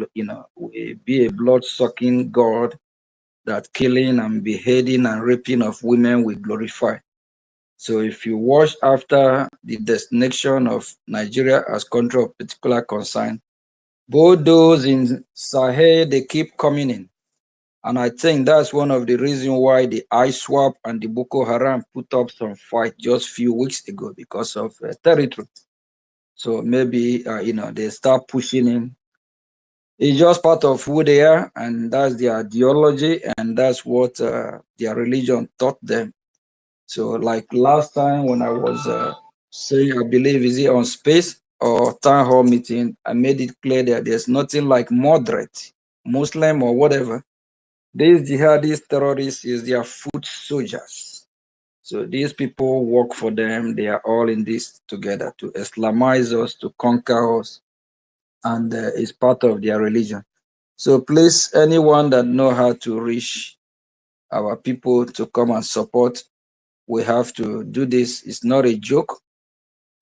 will be a blood-sucking God that killing and beheading and raping of women will glorify. So if you watch after the designation of Nigeria as country of particular concern, both those in Sahel, they keep coming in. And I think that's one of the reasons why the ISWAP and the Boko Haram put up some fight just a few weeks ago because of territory. So maybe, they start pushing in. It's just part of who they are, and that's their ideology, and that's what their religion taught them. So like last time when I was saying, I believe, is it on space or town hall meeting, I made it clear that there's nothing like moderate Muslim or whatever. These jihadist terrorists is their foot soldiers. So these people work for them. They are all in this together to Islamize us, to conquer us, and it's part of their religion. So please, anyone that know how to reach our people to come and support, we have to do this. It's not a joke.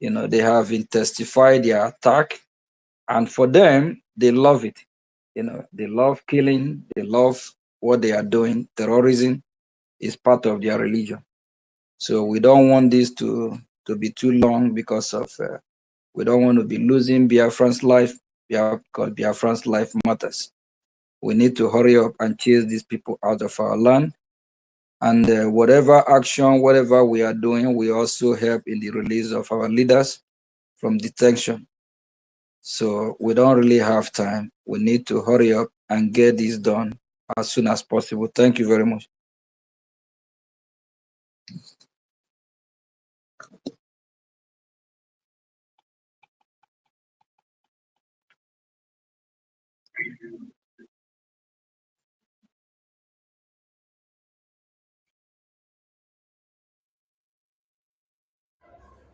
They have intensified their attack, and for them, they love it. They love killing. They love what they are doing. Terrorism is part of their religion. So we don't want this to be too long because of we don't want to be losing Biafran's life, because Biafran's life matters. We need to hurry up and chase these people out of our land. And whatever action, whatever we are doing, we also help in the release of our leaders from detention. So we don't really have time. We need to hurry up and get this done as soon as possible. Thank you very much.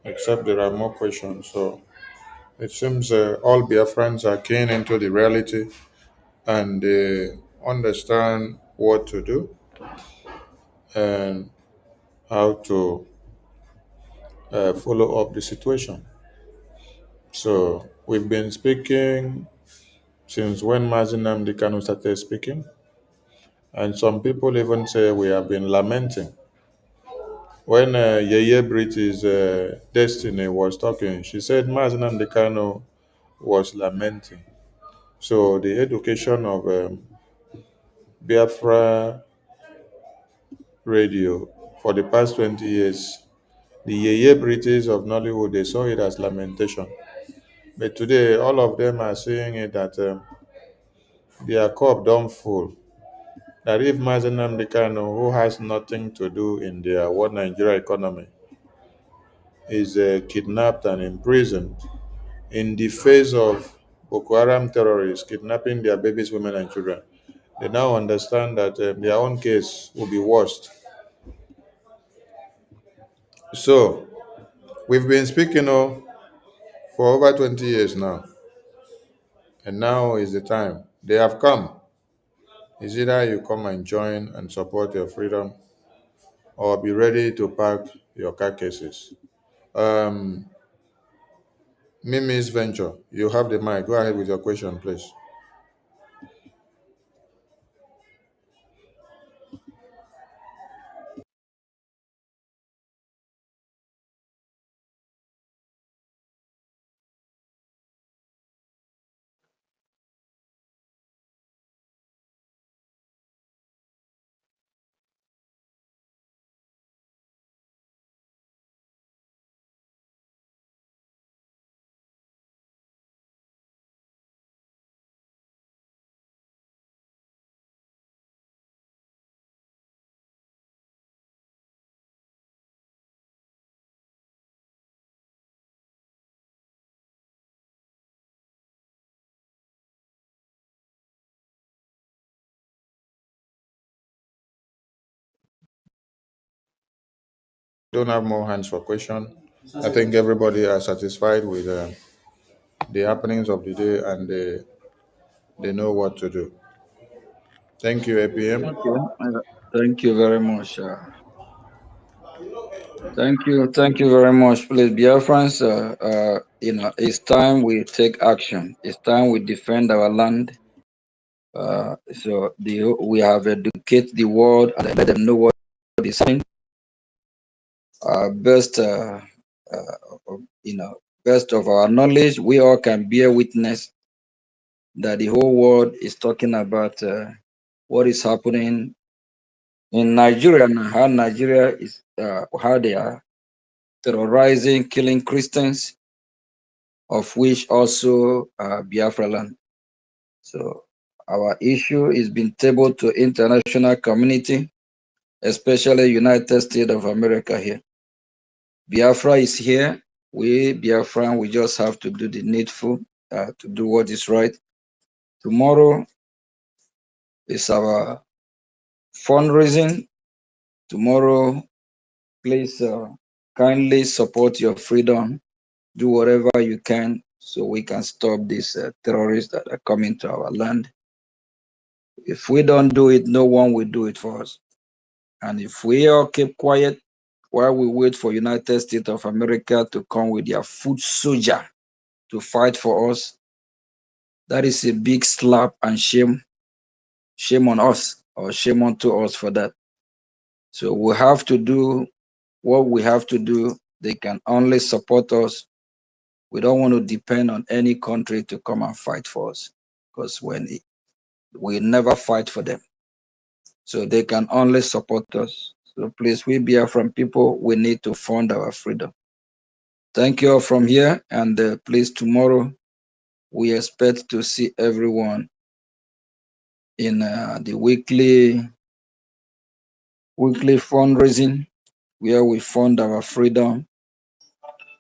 Except there are more questions. So it seems all Biafrans are keen into the reality and they understand what to do and how to follow up the situation. So we've been speaking since when Mazinam Kanu started speaking, and some people even say we have been lamenting. When Yeye British Destiny was talking, she said Mazinam Kanu was lamenting. So the education of Biafra radio for the past 20 years, the Yeye British of Nollywood, they saw it as lamentation. But today, all of them are seeing it that their cup don't full. That if Mazen Nnamdi Kanu, who has nothing to do in their what Nigeria economy, is kidnapped and imprisoned in the face of Boko Haram terrorists kidnapping their babies, women, and children, they now understand that their own case will be worst. So, we've been speaking for over 20 years now, and now is the time. They have come. It's either you come and join and support your freedom, or be ready to pack your car cases. Mimi's Venture, you have the mic. Go ahead with your question, please. Don't have more hands for question. I think everybody are satisfied with the happenings of the day, and they know what to do. Thank you, APM. Okay. Thank you very much. Thank you very much. Please, Biafrans, it's time we take action. It's time we defend our land. We have educated the world and let them know what is happening. Best of our knowledge, we all can bear witness that the whole world is talking about what is happening in Nigeria and how Nigeria is, how they are terrorizing, killing Christians, of which also Biafra land. So our issue is being tabled to international community, especially United States of America here. Biafra is here. We Biafran, we just have to do the needful to do what is right. Tomorrow is our fundraising. Tomorrow, please kindly support your freedom. Do whatever you can so we can stop these terrorists that are coming to our land. If we don't do it, no one will do it for us. And if we all keep quiet while we wait for United States of America to come with their foot soldier to fight for us, that is a big slap and shame on us, or shame unto us for that. So we have to do what we have to do. They can only support us. We don't want to depend on any country to come and fight for us, because we never fight for them. So they can only support us. So please, we Biafran people, we need to fund our freedom. Thank you all from here, and please, tomorrow we expect to see everyone in the weekly fundraising where we fund our freedom.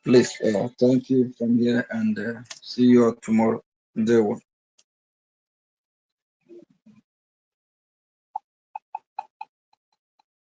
Please, thank you from here, and see you all tomorrow.